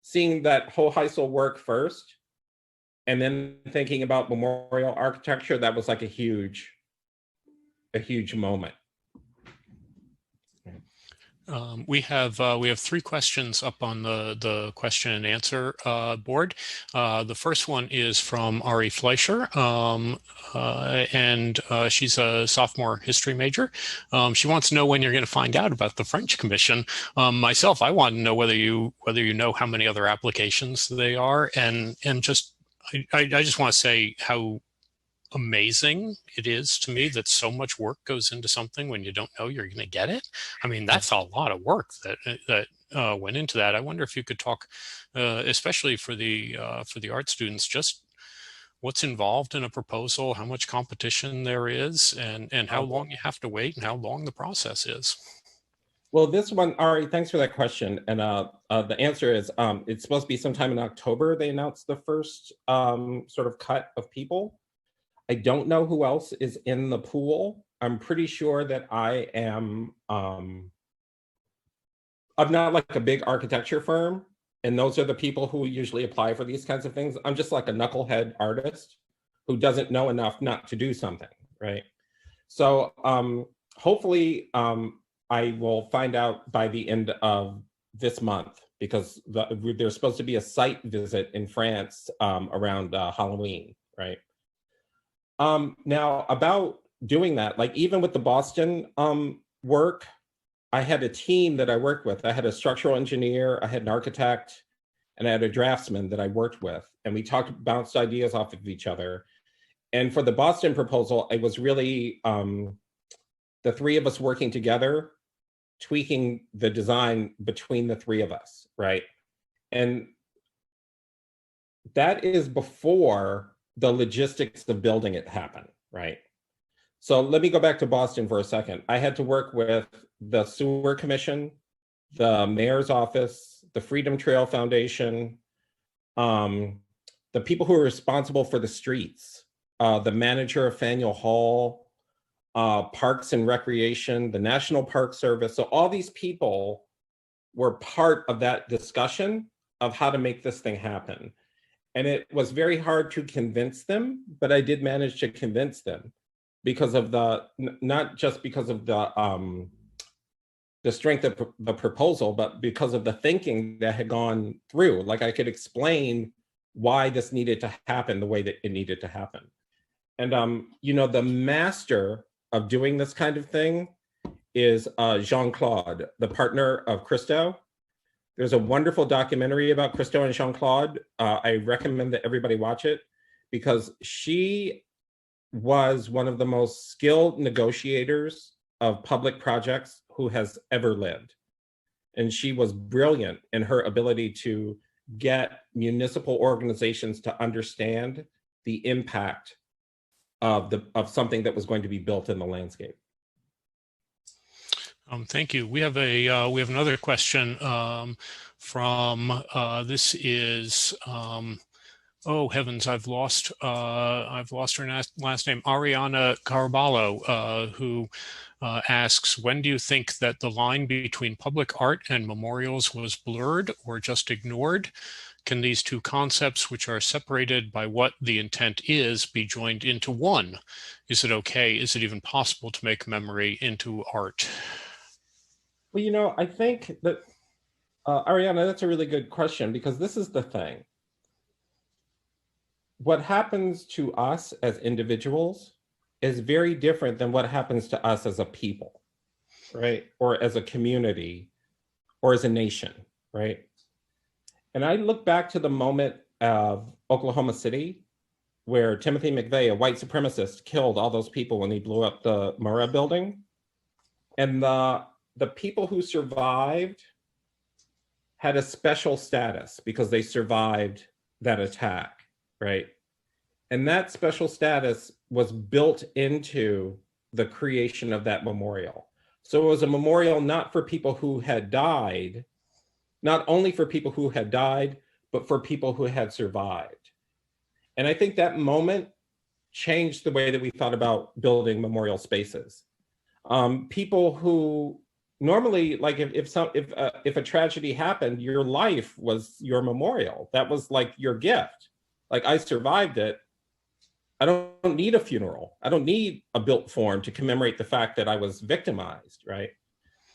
seeing that Hoheisel work first, and then thinking about memorial architecture, that was like a huge moment. We have 3 questions up on the question and answer board. The first one is from Ari Fleischer, and she's a sophomore history major. She wants to know when you're going to find out about the French Commission. Myself, I want to know whether you know how many other applications they are, and just I just want to say how amazing it is to me that so much work goes into something when you don't know you're going to get it. I mean, that's a lot of work that went into that. I wonder if you could talk, especially for the art students, just what's involved in a proposal, how much competition there is, and how long you have to wait, and how long the process is. Well, this one, Ari, thanks for that question. And the answer is it's supposed to be sometime in October. They announced the first sort of cut of people. I don't know who else is in the pool. I'm pretty sure that I am, I'm not like a big architecture firm, and those are the people who usually apply for these kinds of things. I'm just like a knucklehead artist who doesn't know enough not to do something, right? So hopefully I will find out by the end of this month, because there's supposed to be a site visit in France around Halloween, right? Now about doing that, like even with the Boston work, I had a team that I worked with. I had a structural engineer, I had an architect, and I had a draftsman that I worked with, and we bounced ideas off of each other. And for the Boston proposal, it was really the three of us working together, tweaking the design between the three of us, right? And that is before the logistics of building it happened, right? So let me go back to Boston for a second. I had to work with the Sewer Commission, the mayor's office, the Freedom Trail Foundation, the people who are responsible for the streets, the manager of Faneuil Hall, Parks and Recreation, the National Park Service. So all these people were part of that discussion of how to make this thing happen. And it was very hard to convince them, but I did manage to convince them because of not just because of the strength of the proposal, but because of the thinking that had gone through. Like, I could explain why this needed to happen the way that it needed to happen. And you know, the master of doing this kind of thing is Jean-Claude, the partner of Christo. There's a wonderful documentary about Christo and Jean-Claude. I recommend that everybody watch it, because she was one of the most skilled negotiators of public projects who has ever lived. And she was brilliant in her ability to get municipal organizations to understand the impact of something that was going to be built in the landscape. Thank you. We have another question from this is oh heavens, I've lost her last name, Ariana Carballo, who asks, when do you think that the line between public art and memorials was blurred or just ignored? Can these two concepts, which are separated by what the intent is, be joined into one? Is it okay? Is it even possible to make memory into art? Well, you know, I think that, Ariana, that's a really good question, because this is the thing. What happens to us as individuals is very different than what happens to us as a people, right? Or as a community, or as a nation, right? And I look back to the moment of Oklahoma City, where Timothy McVeigh, a white supremacist, killed all those people when he blew up the Murrah building. And the people who survived had a special status because they survived that attack, right? And that special status was built into the creation of that memorial. So it was a memorial not for people who had died, not only for people who had died, but for people who had survived. And I think that moment changed the way that we thought about building memorial spaces. People who normally, like if a tragedy happened, your life was your memorial. That was like your gift. Like, I survived it. I don't need a funeral. I don't need a built form to commemorate the fact that I was victimized, right?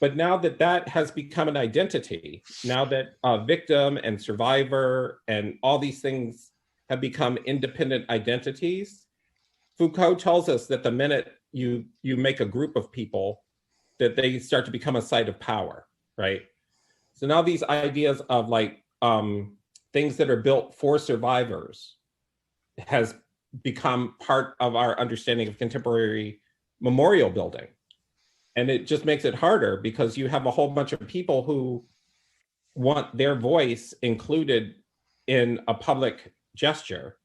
But now that that has become an identity, now that victim and survivor and all these things have become independent identities, Foucault tells us that the minute you make a group of people, that they start to become a site of power, right? So now these ideas of like things that are built for survivors has become part of our understanding of contemporary memorial building. And it just makes it harder because you have a whole bunch of people who want their voice included in a public gesture.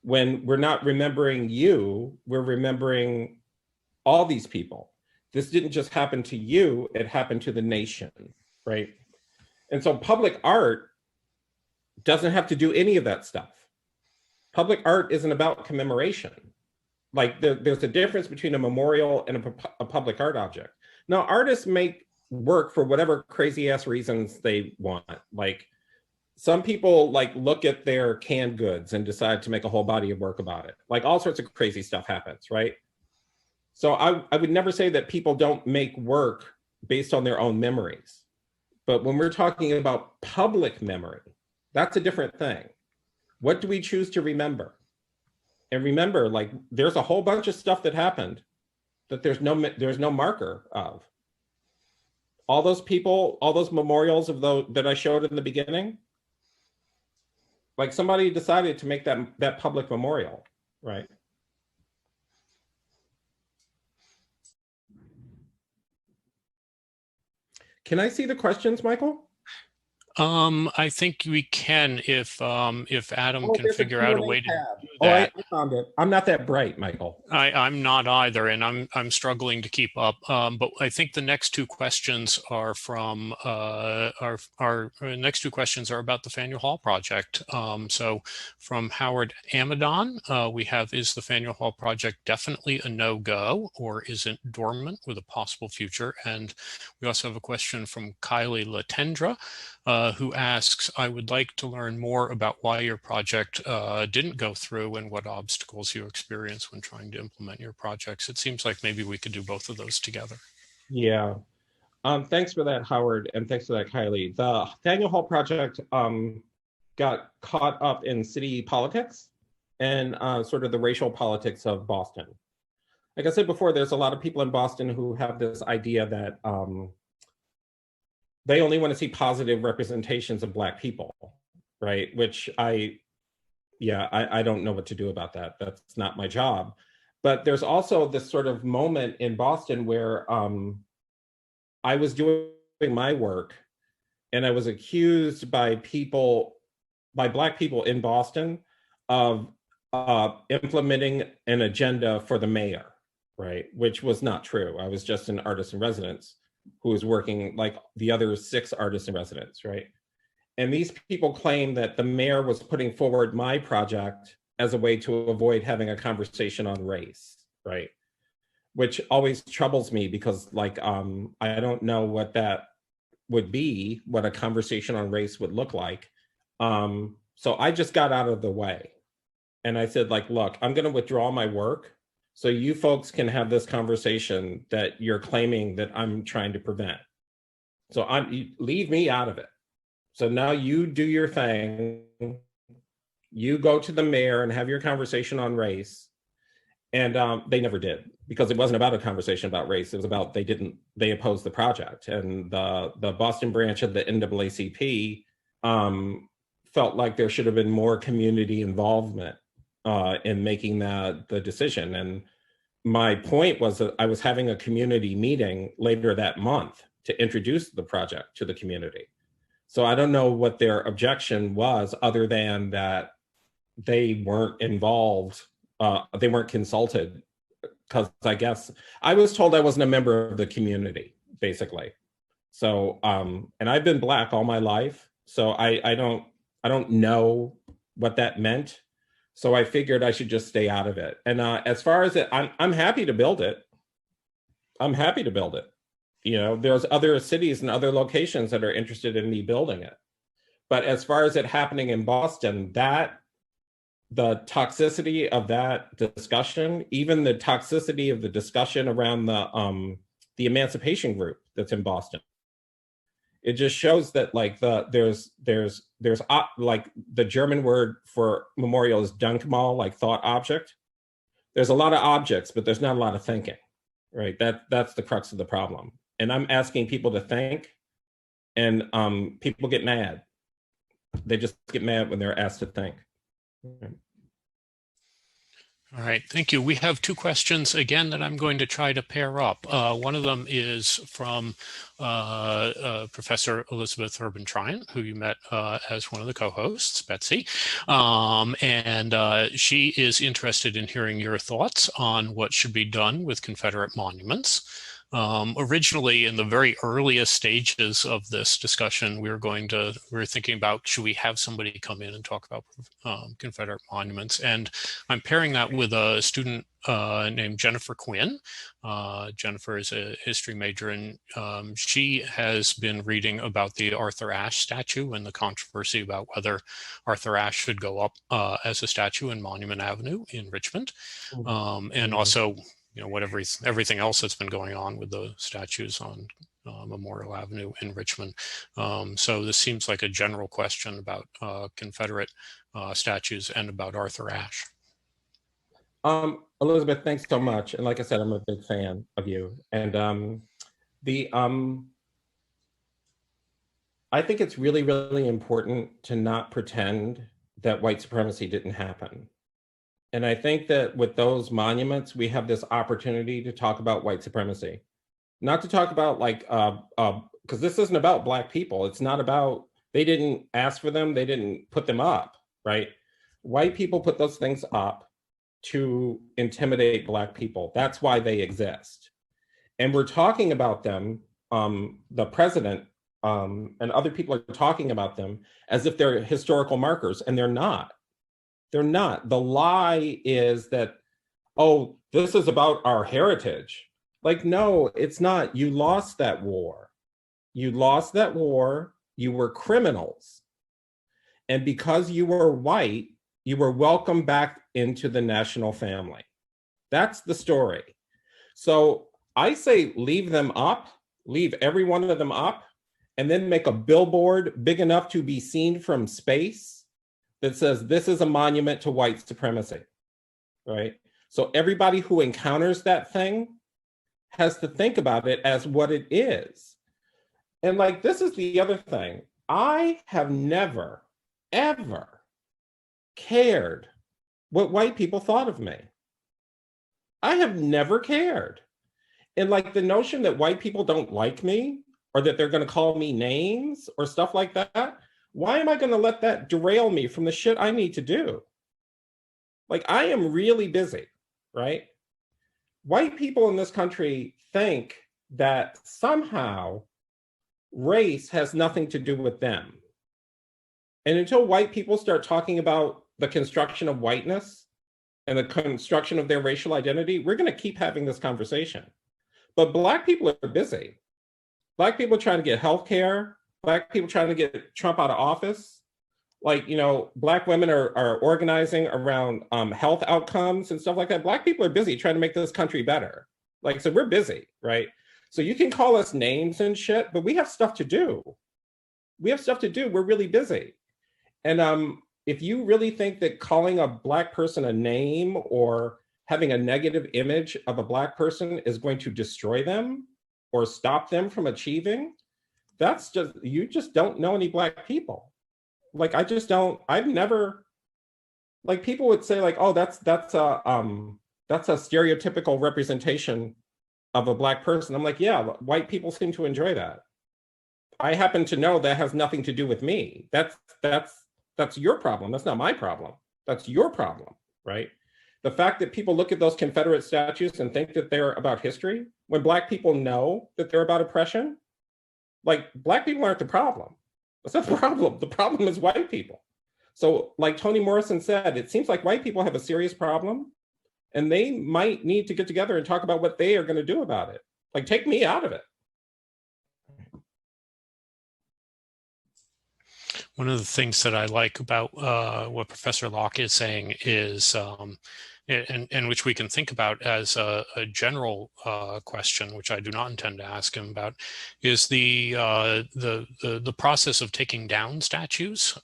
When we're not remembering you, we're remembering all these people. This didn't just happen to you, it happened to the nation, right? And so public art doesn't have to do any of that stuff. Public art isn't about commemoration. Like there's a difference between a memorial and a public art object. Now, artists make work for whatever crazy ass reasons they want. Like, some people like look at their canned goods and decide to make a whole body of work about it. Like, all sorts of crazy stuff happens, right? So I would never say that people don't make work based on their own memories. But when we're talking about public memory, that's a different thing. What do we choose to remember? And remember, like, there's a whole bunch of stuff that happened that there's no marker of. All those people, all those memorials of those that I showed in the beginning, Like somebody decided to make that public memorial, right? Can I see the questions, Michael? I think we can if Adam can There's a figure out a Q&A way to tab. do Oh, I that. found it. I'm not that bright, Michael. I'm not either, and I'm struggling to keep up. But I think the next two questions are from our next two questions are about the Faneuil Hall project. So from Howard Amadon, we have, is the Faneuil Hall project definitely a no-go, or is it dormant with a possible future? And we also have a question from Kylie Latendra, who asks, I would like to learn more about why your project didn't go through and what obstacles you experienced when trying to implement your projects. It seems like maybe we could do both of those together. Yeah. Thanks for that, Howard, and thanks for that, Kylie. The Faneuil Hall project got caught up in city politics and sort of the racial politics of Boston. Like I said before, there's a lot of people in Boston who have this idea that they only want to see positive representations of Black people, right? Which I don't know what to do about that. That's not my job. But there's also this sort of moment in Boston where I was doing my work and I was accused by Black people in Boston of implementing an agenda for the mayor, right? Which was not true. I was just an artist in residence who was working like the other 6 artists in residence, right? And these people claim that the mayor was putting forward my project as a way to avoid having a conversation on race, right? Which always troubles me because like, I don't know what that would be, what a conversation on race would look like. So I just got out of the way. And I said like, look, I'm gonna withdraw my work so you folks can have this conversation that you're claiming that I'm trying to prevent. So leave me out of it. So now you do your thing. You go to the mayor and have your conversation on race. And they never did, because it wasn't about a conversation about race. It was about they opposed the project. And the Boston branch of the NAACP felt like there should have been more community involvement in making the decision. And my point was that I was having a community meeting later that month to introduce the project to the community. So I don't know what their objection was, other than that they weren't involved, they weren't consulted, because I guess I was told I wasn't a member of the community, basically. So, and I've been Black all my life, so I don't know what that meant. So I figured I should just stay out of it. And as far as it, I'm happy to build it. I'm happy to build it. You know, there's other cities and other locations that are interested in me building it. But as far as it happening in Boston, the toxicity of that discussion, even the toxicity of the discussion around the emancipation group that's in Boston, it just shows that like there's like the German word for memorial is Denkmal, like thought object. There's a lot of objects, but there's not a lot of thinking, right? That's the crux of the problem. And I'm asking people to think, and people get mad. They just get mad when they're asked to think. All right, thank you. We have 2 questions again that I'm going to try to pair up. One of them is from Professor Elizabeth Urban-Tryon, who you met as one of the co-hosts, Betsy. And she is interested in hearing your thoughts on what should be done with Confederate monuments. Originally, in the very earliest stages of this discussion, we were thinking about, should we have somebody come in and talk about Confederate monuments? And I'm pairing that with a student named Jennifer Quinn. Jennifer is a history major, and she has been reading about the Arthur Ashe statue and the controversy about whether Arthur Ashe should go up as a statue in Monument Avenue in Richmond, and also, you know, everything else that's been going on with the statues on Memorial Avenue in Richmond. So this seems like a general question about Confederate statues and about Arthur Ashe. Elizabeth, thanks so much. And like I said, I'm a big fan of you. And I think it's really, really important to not pretend that white supremacy didn't happen. And I think that with those monuments, we have this opportunity to talk about white supremacy. Not to talk about like, because this isn't about Black people. It's not about, they didn't ask for them, they didn't put them up, right? White people put those things up to intimidate Black people. That's why they exist. And we're talking about them, the president and other people are talking about them as if they're historical markers, and they're not. They're not. The lie is that, oh, this is about our heritage. Like, no, it's not. You lost that war. You lost that war. You were criminals. And because you were white, you were welcomed back into the national family. That's the story. So I say leave them up, leave every one of them up, and then make a billboard big enough to be seen from space that says this is a monument to white supremacy, right? So everybody who encounters that thing has to think about it as what it is. And like, this is the other thing. I have never, ever cared what white people thought of me. I have never cared. And like the notion that white people don't like me or that they're going to call me names or stuff like that, why am I going to let that derail me from the shit I need to do? Like, I am really busy, right? White people in this country think that somehow race has nothing to do with them. And until white people start talking about the construction of whiteness and the construction of their racial identity, we're going to keep having this conversation. But Black people are busy. Black people are trying to get healthcare. Black people trying to get Trump out of office. Like, you know, Black women are organizing around health outcomes and stuff like that. Black people are busy trying to make this country better. Like, so we're busy, right? So you can call us names and shit, but we have stuff to do. We have stuff to do. We're really busy. And if you really think that calling a Black person a name or having a negative image of a Black person is going to destroy them or stop them from achieving, that's just, you just don't know any Black people. Like, I just don't, I've never, like, people would say like, oh, that's a stereotypical representation of a Black person. I'm like, yeah, white people seem to enjoy that. I happen to know that has nothing to do with me. That's your problem. That's not my problem. That's your problem, right? The fact that people look at those Confederate statues and think that they're about history, when Black people know that they're about oppression, like, Black people aren't the problem. That's not the problem. The problem is white people. So like Toni Morrison said, it seems like white people have a serious problem and they might need to get together and talk about what they are going to do about it. Like, take me out of it. One of the things that I like about what Professor Locke is saying is, and which we can think about as a general question, which I do not intend to ask him about, is the process of taking down statues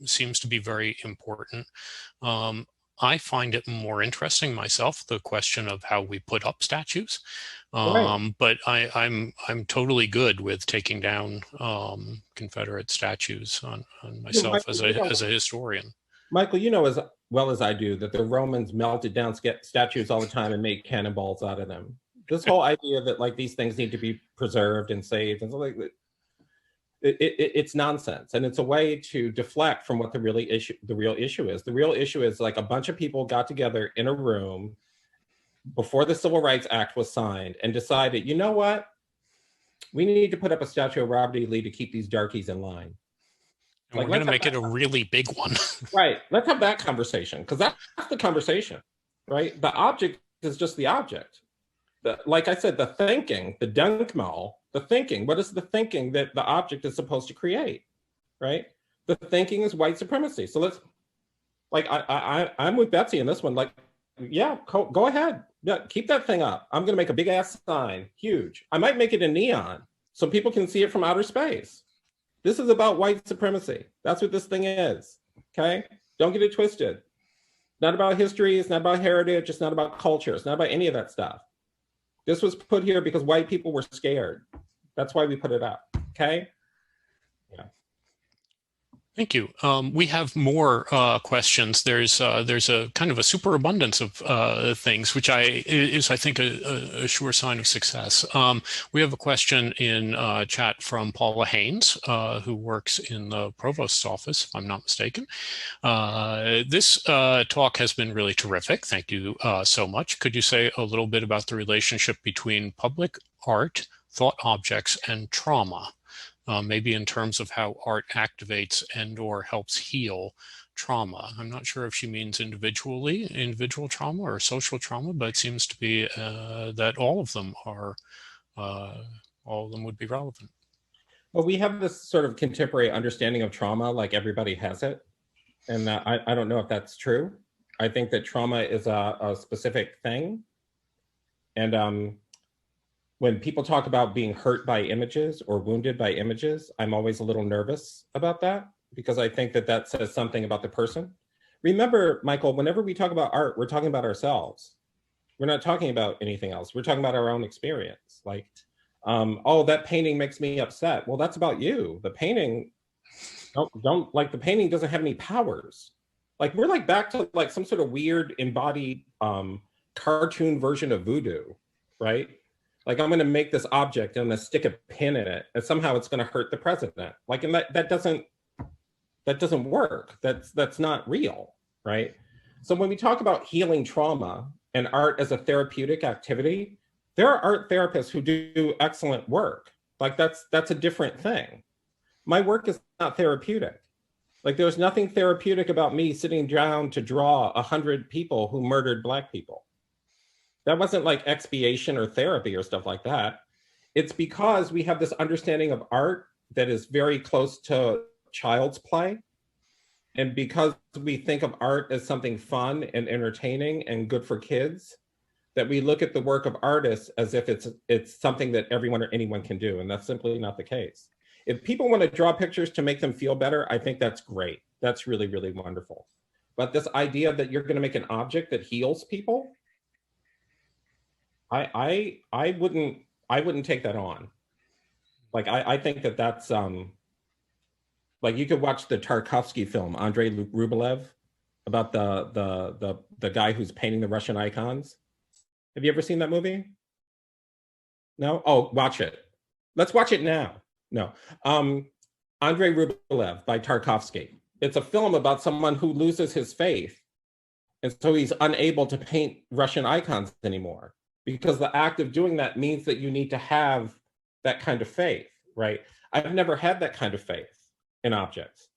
seems to be very important. I find it more interesting myself, the question of how we put up statues. Right. But I'm totally good with taking down Confederate statues on myself as a historian. Michael, you know as well as I do that the Romans melted down statues all the time and made cannonballs out of them. This whole idea that like these things need to be preserved and saved and something like that, it's nonsense, and it's a way to deflect from what the real issue is. The real issue is like a bunch of people got together in a room before the Civil Rights Act was signed and decided, you know what? We need to put up a statue of Robert E. Lee to keep these darkies in line. And like, we're going to make it a really big one. Right. Let's have that conversation, because that's the conversation, right? The object is just the object. Like I said, the thinking, the Denkmal, the thinking, what is the thinking that the object is supposed to create, right? The thinking is white supremacy. So let's, like, I'm with Betsy in this one. Like, yeah, go ahead. Yeah, keep that thing up. I'm going to make a big ass sign, huge. I might make it in neon so people can see it from outer space. This is about white supremacy. That's what this thing is, okay? Don't get it twisted. It's not about history. It's not about heritage. It's not about culture. It's not about any of that stuff. This was put here because white people were scared. That's why we put it up, okay? Yeah. Thank you. We have more questions. There's a kind of a superabundance of things, which is I think a sure sign of success. We have a question in chat from Paula Haynes, who works in the provost's office, if I'm not mistaken. This talk has been really terrific. Thank you so much. Could you say a little bit about the relationship between public art, thought objects, and trauma? Maybe in terms of how art activates and or helps heal trauma. I'm not sure if she means individual trauma or social trauma, but it seems to be that all of them would be relevant. Well, we have this sort of contemporary understanding of trauma, like everybody has it. And I don't know if that's true. I think that trauma is a specific thing. And when people talk about being hurt by images or wounded by images, I'm always a little nervous about that because I think that that says something about the person. Remember, Michael, whenever we talk about art, we're talking about ourselves. We're not talking about anything else. We're talking about our own experience. Like, oh, that painting makes me upset. Well, that's about you. The painting, the painting doesn't have any powers. Like, we're like back to like some sort of weird embodied cartoon version of voodoo, right? Like, I'm going to make this object and I'm going to stick a pin in it, and somehow it's going to hurt the president. Like, and that doesn't work. That's not real, right? So when we talk about healing trauma and art as a therapeutic activity, there are art therapists who do excellent work. Like, that's a different thing. My work is not therapeutic. Like, there's nothing therapeutic about me sitting down to draw 100 people who murdered Black people. That wasn't like expiation or therapy or stuff like that. It's because we have this understanding of art that is very close to child's play. And because we think of art as something fun and entertaining and good for kids, that we look at the work of artists as if it's something that everyone or anyone can do. And that's simply not the case. If people want to draw pictures to make them feel better, I think that's great. That's really, really wonderful. But this idea that you're going to make an object that heals people, I wouldn't take that on. Like, I think that that's like, you could watch the Tarkovsky film, Andrei Rublev, about the guy who's painting the Russian icons. Have you ever seen that movie? No? Oh, watch it. Let's watch it now. No. Andrei Rublev by Tarkovsky. It's a film about someone who loses his faith, and so he's unable to paint Russian icons anymore, because the act of doing that means that you need to have that kind of faith, right? I've never had that kind of faith in objects.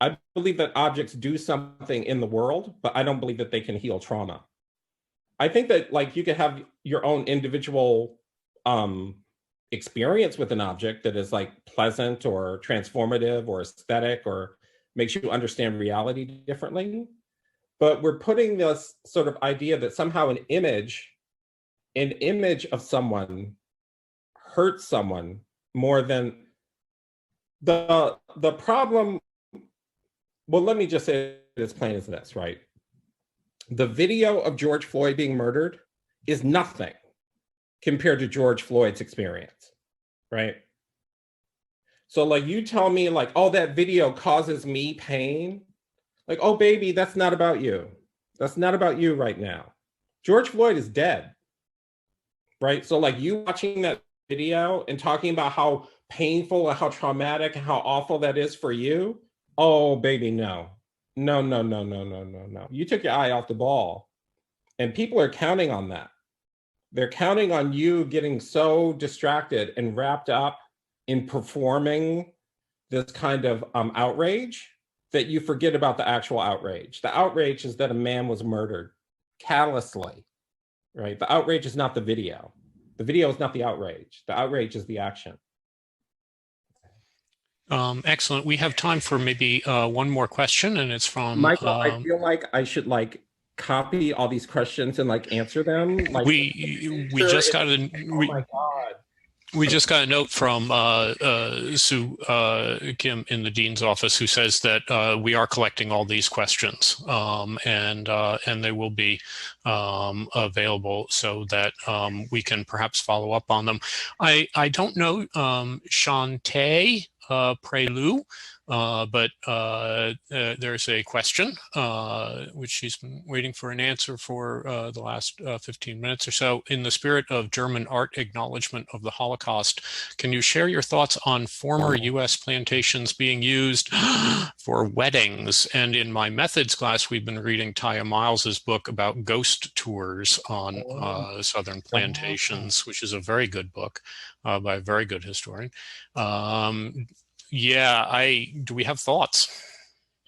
I believe that objects do something in the world, but I don't believe that they can heal trauma. I think that, like, you could have your own individual experience with an object that is like pleasant or transformative or aesthetic or makes you understand reality differently. But we're putting this sort of idea that somehow an image of someone hurts someone more than the problem. Well, let me just say it as plain as this, right? The video of George Floyd being murdered is nothing compared to George Floyd's experience, right? So, like, you tell me, like, oh, that video causes me pain. Like, oh, baby, that's not about you. That's not about you right now. George Floyd is dead, right? So, like, you watching that video and talking about how painful and how traumatic and how awful that is for you. Oh, baby, no. No. You took your eye off the ball, and people are counting on that. They're counting on you getting so distracted and wrapped up in performing this kind of outrage that you forget about the actual outrage. The outrage is that a man was murdered callously, right? The outrage is not the video. The video is not the outrage. The outrage is the action. Excellent. We have time for maybe one more question, and it's from Michael. I feel like I should like copy all these questions and like answer them. Like, we just got a oh my God. We just got a note from Sue Kim in the dean's office, who says that we are collecting all these questions, and they will be available so that we can perhaps follow up on them. I don't know, Shantae Prelu, but there's a question, which she's been waiting for an answer for the last 15 minutes or so. In the spirit of German art acknowledgement of the Holocaust, can you share your thoughts on former U.S. plantations being used for weddings? And in my methods class, we've been reading Taya Miles's book about ghost tours on Southern plantations, which is a very good book by a very good historian. Yeah, do we have thoughts?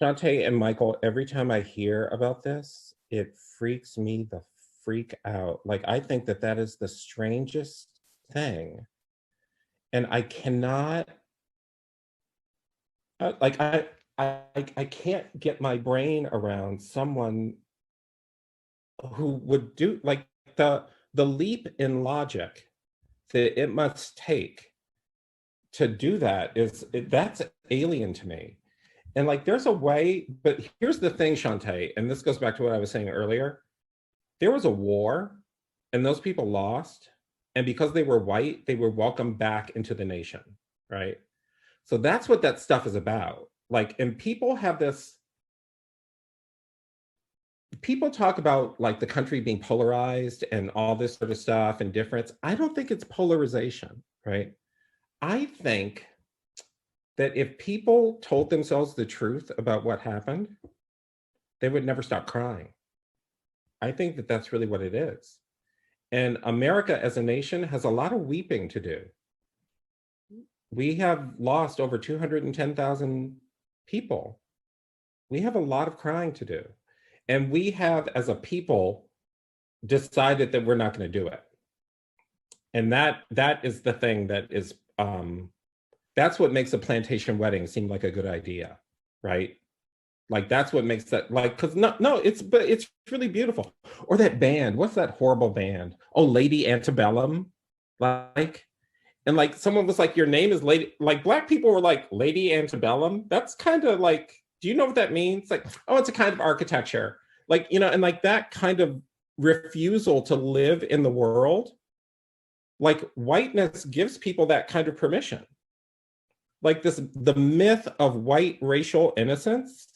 Shante and Michael, every time I hear about this, it freaks me the freak out. Like, I think that that is the strangest thing. And I cannot, like, I can't get my brain around someone who would do, like, the leap in logic that it must take to do that that's alien to me. And like, there's a way, but here's the thing, Shante, and this goes back to what I was saying earlier. There was a war and those people lost. And because they were white, they were welcomed back into the nation, right? So that's what that stuff is about. Like, and people have this, people talk about like the country being polarized and all this sort of stuff and difference. I don't think it's polarization, right? I think that if people told themselves the truth about what happened, they would never stop crying. I think that that's really what it is. And America as a nation has a lot of weeping to do. We have lost over 210,000 people. We have a lot of crying to do. And we have, as a people, decided that we're not going to do it. And that is the thing that is, that's what makes a plantation wedding seem like a good idea, right? Like, that's what makes that, like, because but it's really beautiful. Or that band, what's that horrible band? Oh, Lady Antebellum, like, and like someone was like, your name is Lady, like Black people were like, Lady Antebellum. That's kind of like, do you know what that means? Like, oh, it's a kind of architecture. Like, you know, and like that kind of refusal to live in the world, like whiteness gives people that kind of permission. Like the myth of white racial innocence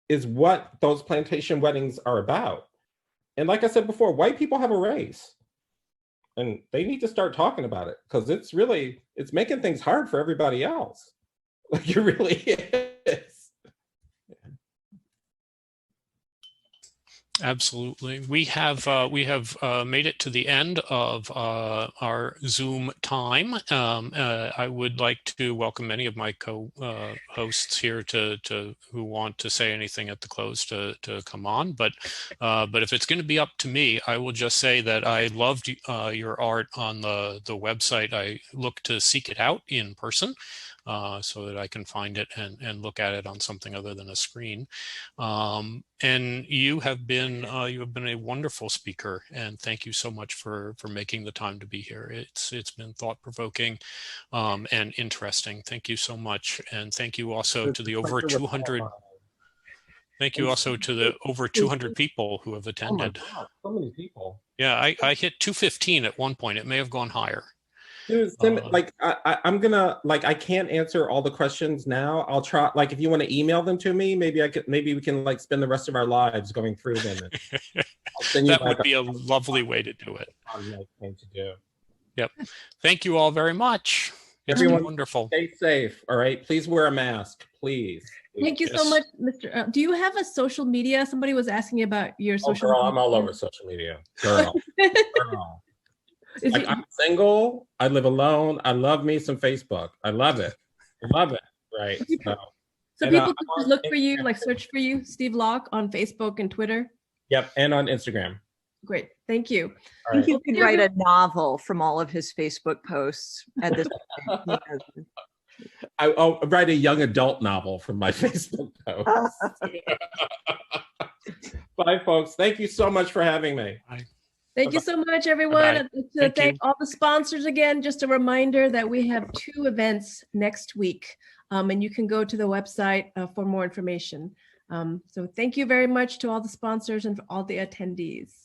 is what those plantation weddings are about. And like I said before, white people have a race and they need to start talking about it, because it's making things hard for everybody else. Like, it really is. Absolutely. We have made it to the end of our Zoom time. I would like to welcome many of my co-hosts here to who want to say anything at the close to come on. But if it's going to be up to me, I will just say that I loved your art on the website. I look to seek it out in person, so that I can find it and look at it on something other than a screen. And you have been a wonderful speaker, and thank you so much for making the time to be here. It's been thought-provoking and interesting. Thank you so much, and thank you also to the over 200. Thank you also to the over 200 people who have attended. Oh my God, so many people. Yeah, I hit 215 at one point. It may have gone higher. Dude, like I'm gonna, like, I can't answer all the questions now. I'll try, like, if you want to email them to me, maybe we can like spend the rest of our lives going through them. That would be a lovely way to do it. Thing to do. Yep. Thank you all very much. It's Everyone, been wonderful. Stay safe. All right. Please wear a mask, please. Thank you so much, Mr. Do you have a social media? Somebody was asking about your social media. I'm all over social media. Girl. Girl. Like, I'm single, I live alone, I love me some Facebook. I love it. Right? So people can just look for you, like search for you, Steve Locke, on Facebook and Twitter. Yep, and on Instagram. Great, thank you. I think you could write a novel from all of his Facebook posts at this point. I'll write a young adult novel from my Facebook posts. Bye, folks. Thank you so much for having me. Bye. Thank you so much, everyone. I'd like to thank all the sponsors again. Just a reminder that we have 2 events next week, and you can go to the website for more information. So thank you very much to all the sponsors and all the attendees.